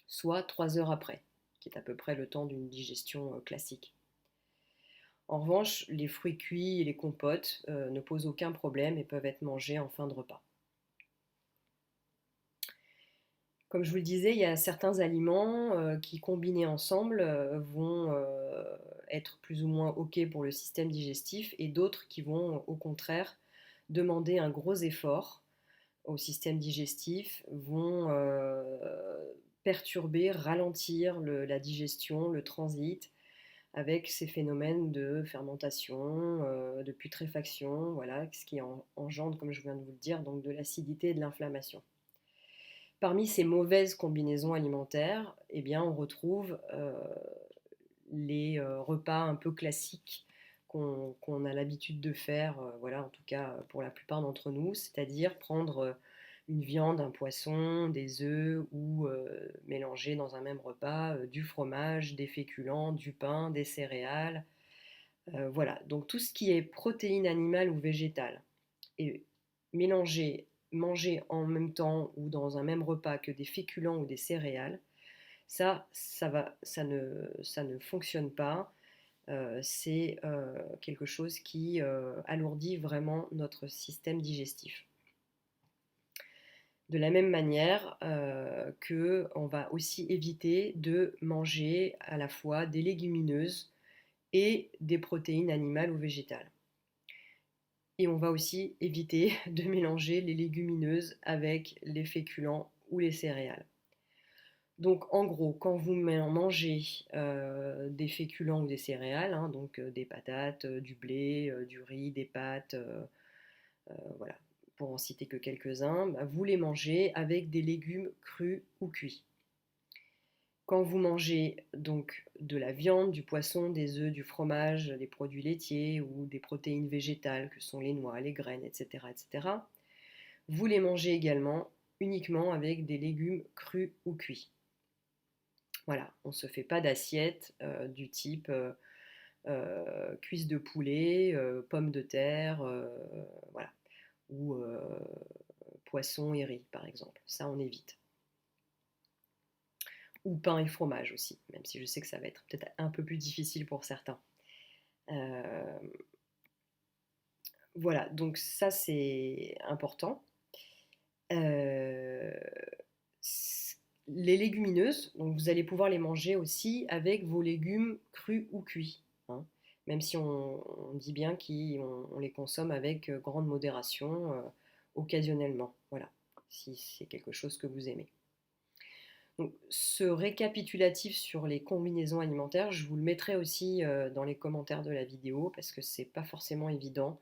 soit 3 heures après, qui est à peu près le temps d'une digestion classique. En revanche, les fruits cuits et les compotes ne posent aucun problème et peuvent être mangés en fin de repas. Comme je vous le disais, il y a certains aliments qui, combinés ensemble, vont être plus ou moins OK pour le système digestif et d'autres qui vont, au contraire, demander un gros effort au système digestif, vont perturber, ralentir la digestion, le transit, avec ces phénomènes de fermentation, de putréfaction, voilà, ce qui engendre, comme je viens de vous le dire, donc de l'acidité et de l'inflammation. Parmi ces mauvaises combinaisons alimentaires, eh bien, on retrouve les repas un peu classiques qu'on a l'habitude de faire, voilà, en tout cas pour la plupart d'entre nous, c'est-à-dire prendre une viande, un poisson, des œufs ou mélanger dans un même repas du fromage, des féculents, du pain, des céréales. Voilà, donc tout ce qui est protéines animales ou végétales et manger en même temps ou dans un même repas que des féculents ou des céréales, ça ne fonctionne pas. C'est quelque chose qui alourdit vraiment notre système digestif. De la même manière qu'on va aussi éviter de manger à la fois des légumineuses et des protéines animales ou végétales. Et on va aussi éviter de mélanger les légumineuses avec les féculents ou les céréales. Donc en gros, quand vous mangez des féculents ou des céréales, hein, donc des patates, du blé, du riz, des pâtes, voilà, pour en citer que quelques-uns, bah, vous les mangez avec des légumes crus ou cuits. Quand vous mangez donc de la viande, du poisson, des œufs, du fromage, des produits laitiers ou des protéines végétales que sont les noix, les graines, etc., etc., vous les mangez également uniquement avec des légumes crus ou cuits. Voilà, on ne se fait pas d'assiette du type cuisse de poulet, pommes de terre, voilà, ou poisson et riz par exemple. Ça, on évite. Ou pain et fromage aussi, même si je sais que ça va être peut-être un peu plus difficile pour certains. Euh, voilà, donc ça c'est important. Euh, les légumineuses, donc vous allez pouvoir les manger aussi avec vos légumes crus ou cuits, hein, même si on dit bien qu'on les consomme avec grande modération, occasionnellement. Voilà, si c'est quelque chose que vous aimez. Donc, ce récapitulatif sur les combinaisons alimentaires, je vous le mettrai aussi dans les commentaires de la vidéo parce que c'est pas forcément évident,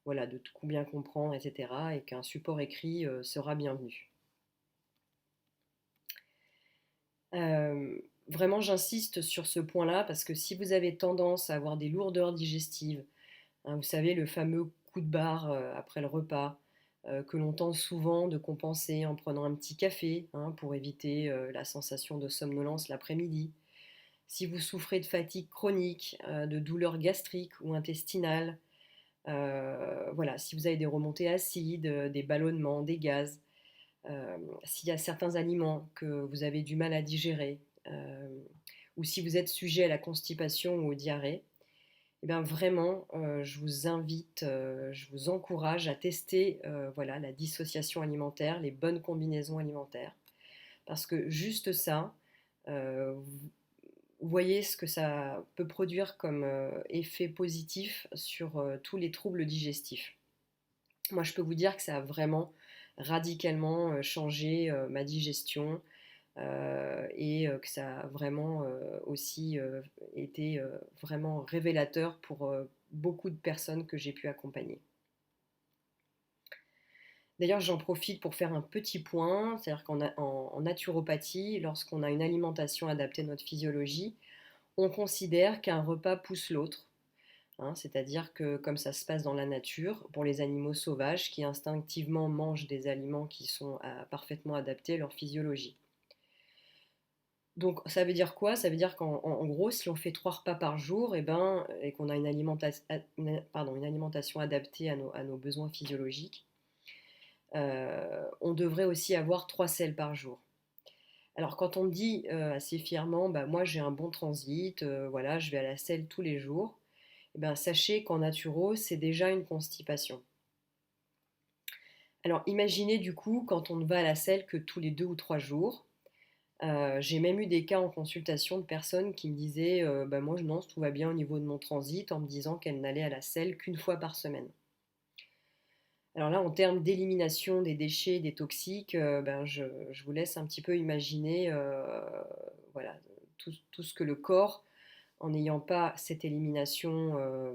voilà, de tout bien comprendre, etc. Et qu'un support écrit sera bienvenu. Vraiment, j'insiste sur ce point-là parce que si vous avez tendance à avoir des lourdeurs digestives, hein, vous savez, le fameux coup de barre après le repas, que l'on tente souvent de compenser en prenant un petit café, hein, pour éviter la sensation de somnolence l'après-midi. Si vous souffrez de fatigue chronique, de douleurs gastriques ou intestinales, voilà, si vous avez des remontées acides, des ballonnements, des gaz, s'il y a certains aliments que vous avez du mal à digérer, ou si vous êtes sujet à la constipation ou aux diarrhées, eh bien vraiment, je vous invite, je vous encourage à tester voilà, la dissociation alimentaire, les bonnes combinaisons alimentaires. Parce que juste ça, vous voyez ce que ça peut produire comme effet positif sur tous les troubles digestifs. Moi, je peux vous dire que ça a vraiment radicalement changé ma digestion et que ça a vraiment aussi été vraiment révélateur pour beaucoup de personnes que j'ai pu accompagner. D'ailleurs, j'en profite pour faire un petit point, c'est-à-dire qu'en naturopathie, lorsqu'on a une alimentation adaptée à notre physiologie, on considère qu'un repas pousse l'autre, hein, c'est-à-dire que comme ça se passe dans la nature, pour les animaux sauvages qui instinctivement mangent des aliments qui sont parfaitement adaptés à leur physiologie. Donc ça veut dire quoi? Ça veut dire qu'en gros, si on fait 3 repas par jour, et qu'on a une alimentation adaptée à nos besoins physiologiques, on devrait aussi avoir 3 selles par jour. Alors quand on dit assez fièrement, bah, moi j'ai un bon transit, voilà, je vais à la selle tous les jours, eh ben, sachez qu'en naturo, c'est déjà une constipation. Alors imaginez du coup quand on ne va à la selle que tous les 2 ou 3 jours. J'ai même eu des cas en consultation de personnes qui me disaient bah, moi non, tout va bien au niveau de mon transit, en me disant qu'elles n'allaient à la selle qu'une fois par semaine. Alors là, en termes d'élimination des déchets, des toxiques, ben je vous laisse un petit peu imaginer voilà, tout ce que le corps, en n'ayant pas cette élimination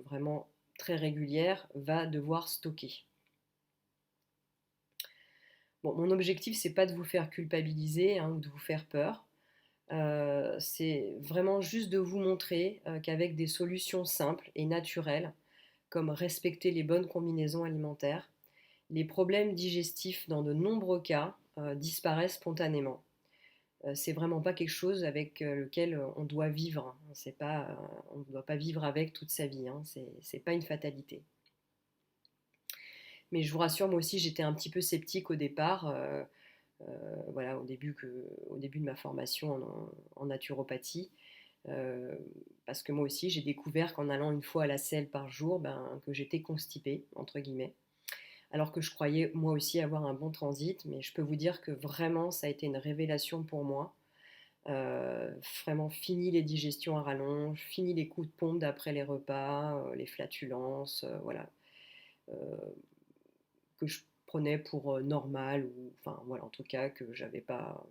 vraiment très régulière, va devoir stocker. Bon, mon objectif, c'est pas de vous faire culpabiliser hein, ou de vous faire peur. C'est vraiment juste de vous montrer qu'avec des solutions simples et naturelles, comme respecter les bonnes combinaisons alimentaires, les problèmes digestifs, dans de nombreux cas, disparaissent spontanément. C'est vraiment pas quelque chose avec lequel on doit vivre. C'est pas, on ne doit pas vivre avec toute sa vie. Hein. C'est pas une fatalité. Mais je vous rassure, moi aussi, j'étais un petit peu sceptique au départ. Voilà, au début de ma formation en naturopathie. Euh, Parce que moi aussi, j'ai découvert qu'en allant une fois à la selle par jour, ben, que j'étais constipée, entre guillemets. Alors que je croyais moi aussi avoir un bon transit, mais je peux vous dire que vraiment, ça a été une révélation pour moi. Vraiment, fini les digestions à rallonge, fini les coups de pompe d'après les repas, les flatulences, voilà. que je prenais pour normal, ou enfin voilà, en tout cas que j'avais pas,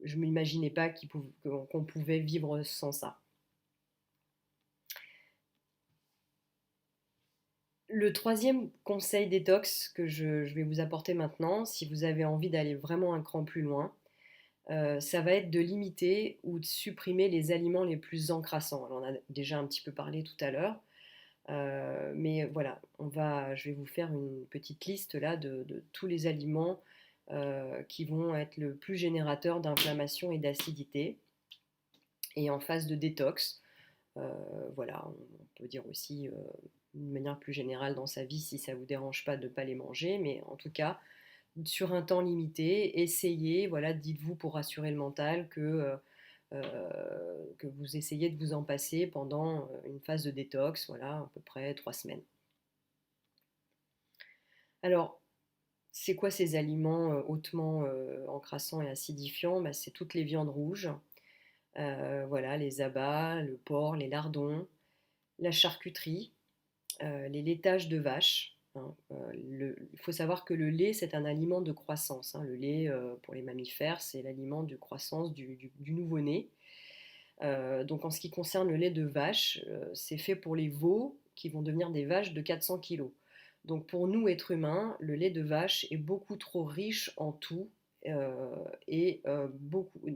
je m'imaginais pas qu'on pouvait vivre sans ça. Le troisième conseil détox que je vais vous apporter maintenant, si vous avez envie d'aller vraiment un cran plus loin, ça va être de limiter ou de supprimer les aliments les plus encrassants. Alors, on en a déjà un petit peu parlé tout à l'heure, mais voilà, je vais vous faire une petite liste là de tous les aliments qui vont être le plus générateurs d'inflammation et d'acidité. Et en phase de détox, voilà, on peut dire aussi d'une manière plus générale dans sa vie, si ça ne vous dérange pas de ne pas les manger, mais en tout cas, sur un temps limité, essayez, voilà, dites-vous pour rassurer le mental que vous essayez de vous en passer pendant une phase de détox, voilà, à peu près 3 semaines. Alors, c'est quoi ces aliments hautement encrassants et acidifiants? Bah, c'est toutes les viandes rouges, voilà, les abats, le porc, les lardons, la charcuterie, les laitages de vache, hein. Il faut savoir que le lait, c'est un aliment de croissance, hein. Le lait, pour les mammifères, c'est l'aliment de croissance du nouveau-né. Donc en ce qui concerne le lait de vache, c'est fait pour les veaux qui vont devenir des vaches de 400 kilos. Donc pour nous, êtres humains, le lait de vache est beaucoup trop riche en tout et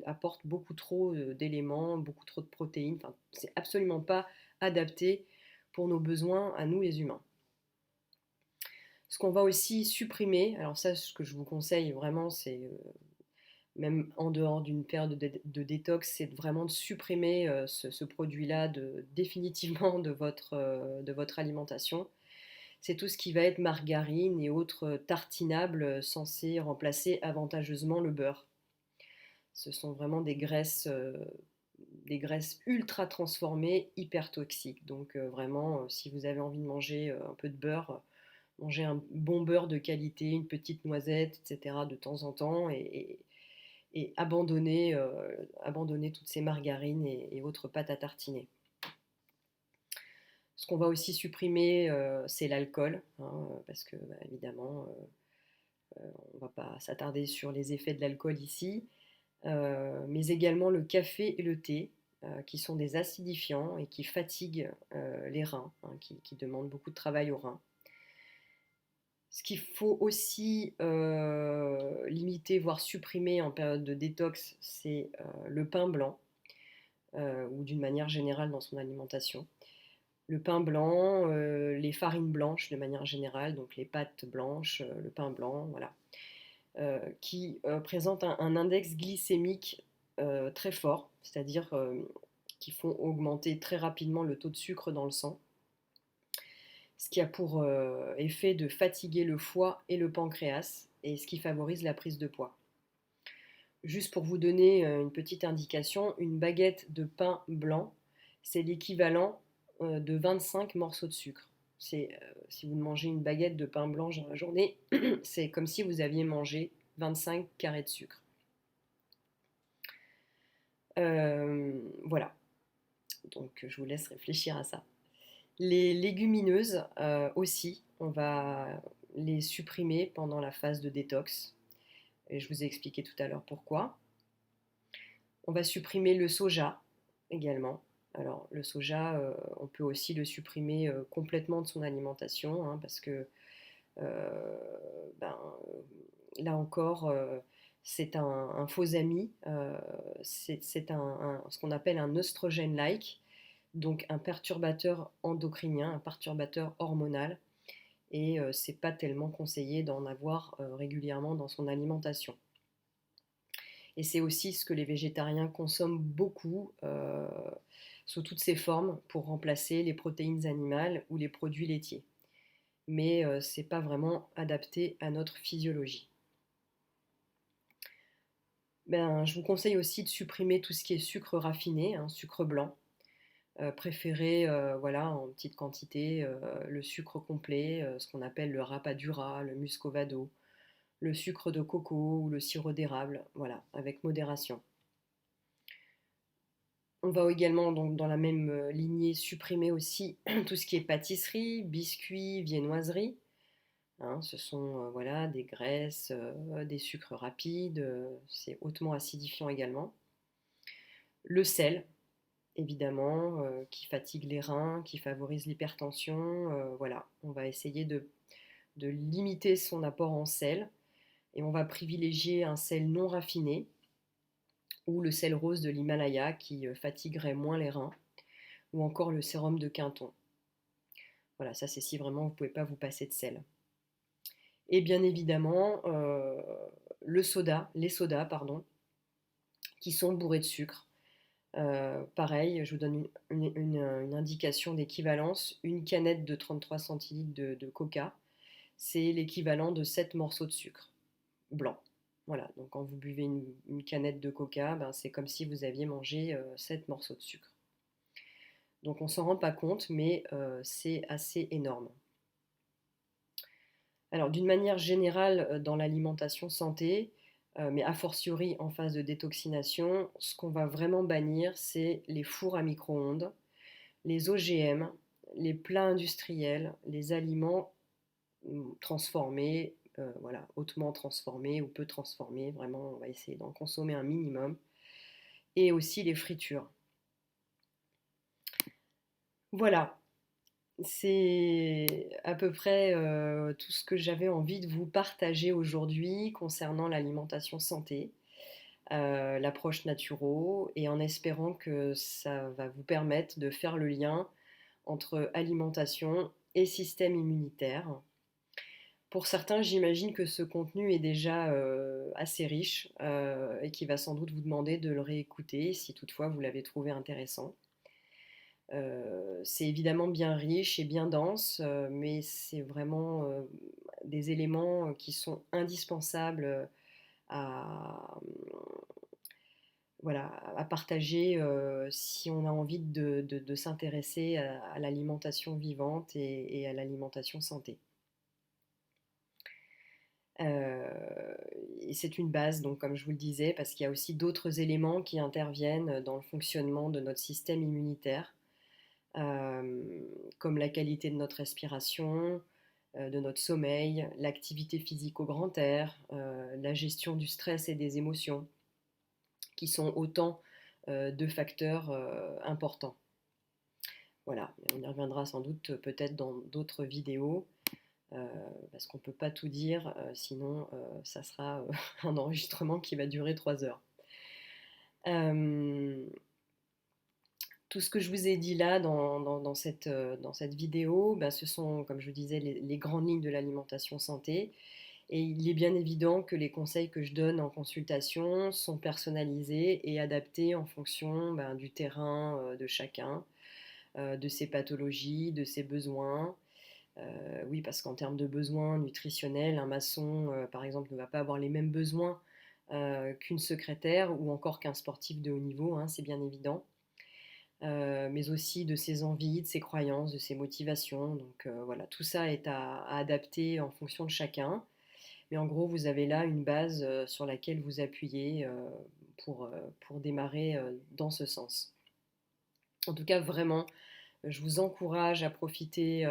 apporte beaucoup trop d'éléments, beaucoup trop de protéines. Enfin, c'est absolument pas adapté pour nos besoins à nous les humains. Ce qu'on va aussi supprimer, alors ça, ce que je vous conseille vraiment, c'est même en dehors d'une période de détox, c'est vraiment de supprimer ce produit-là définitivement de votre alimentation. C'est tout ce qui va être margarine et autres tartinables censés remplacer avantageusement le beurre. Ce sont vraiment des graisses ultra transformées, hyper toxiques. Donc vraiment, si vous avez envie de manger un peu de beurre, mangez un bon beurre de qualité, une petite noisette, etc. de temps en temps, et abandonner toutes ces margarines et autres pâtes à tartiner. Ce qu'on va aussi supprimer, c'est l'alcool, hein, parce que bah, évidemment, on ne va pas s'attarder sur les effets de l'alcool ici, mais également le café et le thé, qui sont des acidifiants et qui fatiguent les reins, hein, qui demandent beaucoup de travail aux reins. Ce qu'il faut aussi limiter, voire supprimer en période de détox, c'est le pain blanc, ou d'une manière générale dans son alimentation. Le pain blanc, les farines blanches de manière générale, donc les pâtes blanches, le pain blanc, voilà, qui présentent un index glycémique très fort, c'est-à-dire qui font augmenter très rapidement le taux de sucre dans le sang, ce qui a pour effet de fatiguer le foie et le pancréas, et ce qui favorise la prise de poids. Juste pour vous donner une petite indication, une baguette de pain blanc, c'est l'équivalent de 25 morceaux de sucre. Si vous mangez une baguette de pain blanc dans la journée, c'est comme si vous aviez mangé 25 carrés de sucre. Voilà, donc je vous laisse réfléchir à ça. Les légumineuses aussi, on va les supprimer pendant la phase de détox. Et je vous ai expliqué tout à l'heure pourquoi. On va supprimer le soja également. Alors le soja, on peut aussi le supprimer complètement de son alimentation, hein, parce que euh, ben, là encore, c'est un faux ami. C'est ce qu'on appelle un œstrogène-like, donc un perturbateur endocrinien, un perturbateur hormonal. Et c'est pas tellement conseillé d'en avoir régulièrement dans son alimentation. Et c'est aussi ce que les végétariens consomment beaucoup sous toutes ses formes pour remplacer les protéines animales ou les produits laitiers. Mais c'est pas vraiment adapté à notre physiologie. Ben, je vous conseille aussi de supprimer tout ce qui est sucre raffiné, hein, sucre blanc. Préférez voilà, en petite quantité le sucre complet, ce qu'on appelle le rapadura, le muscovado, le sucre de coco ou le sirop d'érable, voilà, avec modération. On va également, donc, dans la même lignée, supprimer aussi tout ce qui est pâtisserie, biscuits, viennoiseries. Hein, ce sont voilà, des graisses, des sucres rapides, c'est hautement acidifiant également. Le sel, évidemment, qui fatigue les reins, qui favorise l'hypertension. Voilà, on va essayer de limiter son apport en sel et on va privilégier un sel non raffiné ou le sel rose de l'Himalaya qui fatiguerait moins les reins ou encore le sérum de Quinton. Voilà, ça c'est si vraiment vous ne pouvez pas vous passer de sel. Et bien évidemment, les sodas, pardon, qui sont bourrés de sucre. Pareil, je vous donne une indication d'équivalence. Une canette de 33 centilitres de coca, c'est l'équivalent de 7 morceaux de sucre blanc. Voilà, donc quand vous buvez une canette de coca, ben, c'est comme si vous aviez mangé 7 morceaux de sucre. Donc on ne s'en rend pas compte, mais c'est assez énorme. Alors d'une manière générale, dans l'alimentation santé, mais a fortiori en phase de détoxination, ce qu'on va vraiment bannir, c'est les fours à micro-ondes, les OGM, les plats industriels, les aliments transformés, voilà, hautement transformés ou peu transformés, vraiment on va essayer d'en consommer un minimum, et aussi les fritures. Voilà, c'est à peu près tout ce que j'avais envie de vous partager aujourd'hui concernant l'alimentation santé, l'approche naturo, et en espérant que ça va vous permettre de faire le lien entre alimentation et système immunitaire. Pour certains, j'imagine que ce contenu est déjà assez riche et qui va sans doute vous demander de le réécouter si toutefois vous l'avez trouvé intéressant. C'est évidemment bien riche et bien dense, mais c'est vraiment des éléments qui sont indispensables à, voilà, à partager si on a envie de s'intéresser à l'alimentation vivante et à l'alimentation santé. Euh, et c'est une base, donc comme je vous le disais, parce qu'il y a aussi d'autres éléments qui interviennent dans le fonctionnement de notre système immunitaire, euh, comme la qualité de notre respiration, de notre sommeil, l'activité physique au grand air, la gestion du stress et des émotions, qui sont autant de facteurs importants. Voilà, on y reviendra sans doute peut-être dans d'autres vidéos. Euh, Parce qu'on ne peut pas tout dire, sinon ça sera un enregistrement qui va durer 3 heures. Euh, tout ce que je vous ai dit là dans cette vidéo, ben, ce sont, comme je vous disais, les grandes lignes de l'alimentation santé. Et il est bien évident que les conseils que je donne en consultation sont personnalisés et adaptés en fonction ben, du terrain de chacun, de ses pathologies, de ses besoins. Oui, parce qu'en termes de besoins nutritionnels, un maçon, par exemple, ne va pas avoir les mêmes besoins qu'une secrétaire ou encore qu'un sportif de haut niveau, hein, c'est bien évident. Mais aussi de ses envies, de ses croyances, de ses motivations. Donc voilà, tout ça est à adapter en fonction de chacun. Mais en gros, vous avez là une base sur laquelle vous appuyez pour démarrer dans ce sens. En tout cas, vraiment, je vous encourage à profiter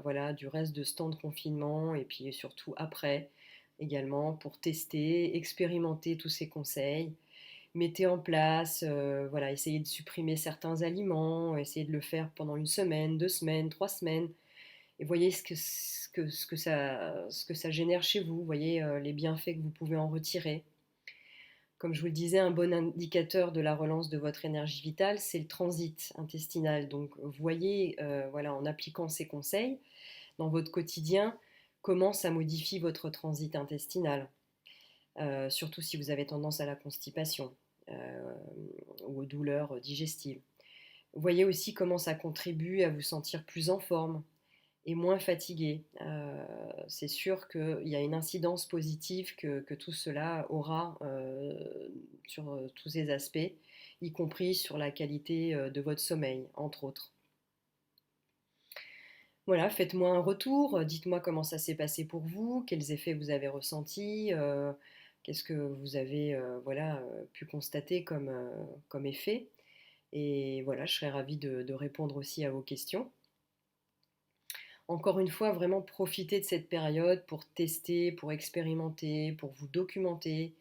voilà, du reste de ce temps de confinement et puis surtout après également pour tester, expérimenter tous ces conseils. Mettez en place, voilà, essayez de supprimer certains aliments, essayez de le faire pendant une semaine, 2 semaines, 3 semaines, et voyez ce que ça génère chez vous, voyez les bienfaits que vous pouvez en retirer. Comme je vous le disais, un bon indicateur de la relance de votre énergie vitale, c'est le transit intestinal. Donc, voyez, voilà, en appliquant ces conseils dans votre quotidien, comment ça modifie votre transit intestinal. Surtout si vous avez tendance à la constipation euh, ou aux douleurs digestives. Voyez aussi comment ça contribue à vous sentir plus en forme et moins fatigué. C'est sûr qu'il y a une incidence positive que tout cela aura sur tous ces aspects, y compris sur la qualité de votre sommeil, entre autres. Voilà, faites-moi un retour, dites-moi comment ça s'est passé pour vous, quels effets vous avez ressentis, qu'est-ce que vous avez voilà, pu constater comme effet. Et voilà, je serais ravie de répondre aussi à vos questions. Encore une fois, vraiment profitez de cette période pour tester, pour expérimenter, pour vous documenter.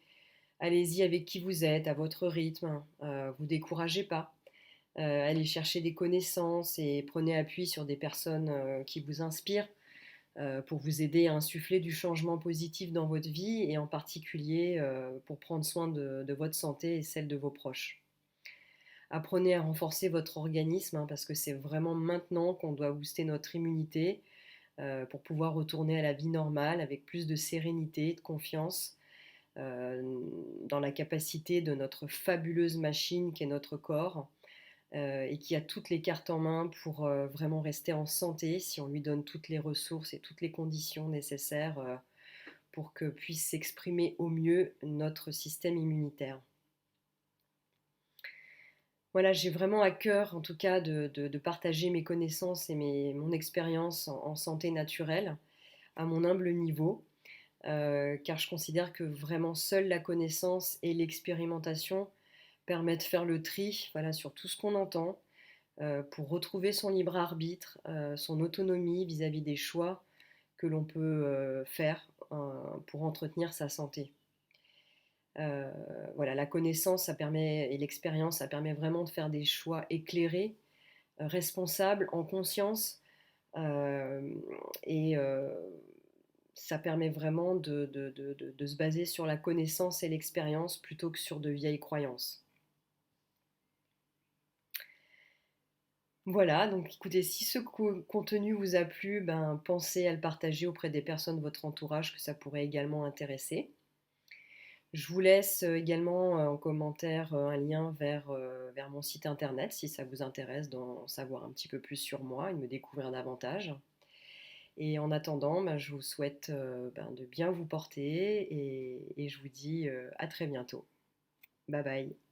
Allez-y avec qui vous êtes, à votre rythme. Vous découragez pas. Allez chercher des connaissances et prenez appui sur des personnes qui vous inspirent pour vous aider à insuffler du changement positif dans votre vie et en particulier pour prendre soin de votre santé et celle de vos proches. Apprenez à renforcer votre organisme parce que c'est vraiment maintenant qu'on doit booster notre immunité pour pouvoir retourner à la vie normale avec plus de sérénité, de confiance euh, dans la capacité de notre fabuleuse machine qui est notre corps et qui a toutes les cartes en main pour vraiment rester en santé si on lui donne toutes les ressources et toutes les conditions nécessaires pour que puisse s'exprimer au mieux notre système immunitaire. Voilà, j'ai vraiment à cœur en tout cas de partager mes connaissances et mon expérience en santé naturelle à mon humble niveau, car je considère que vraiment seule la connaissance et l'expérimentation permettent de faire le tri voilà, sur tout ce qu'on entend, pour retrouver son libre arbitre, son autonomie vis-à-vis des choix que l'on peut faire pour entretenir sa santé. Euh, voilà, la connaissance ça permet, et l'expérience, ça permet vraiment de faire des choix éclairés, responsables, en conscience, euh, et ça permet vraiment de se baser sur la connaissance et l'expérience plutôt que sur de vieilles croyances. Voilà, donc écoutez, si ce contenu vous a plu, ben, pensez à le partager auprès des personnes de votre entourage que ça pourrait également intéresser. Je vous laisse également en commentaire un lien vers mon site internet si ça vous intéresse d'en savoir un petit peu plus sur moi et de me découvrir davantage. Et en attendant, ben, je vous souhaite ben, de bien vous porter et je vous dis à très bientôt. Bye bye.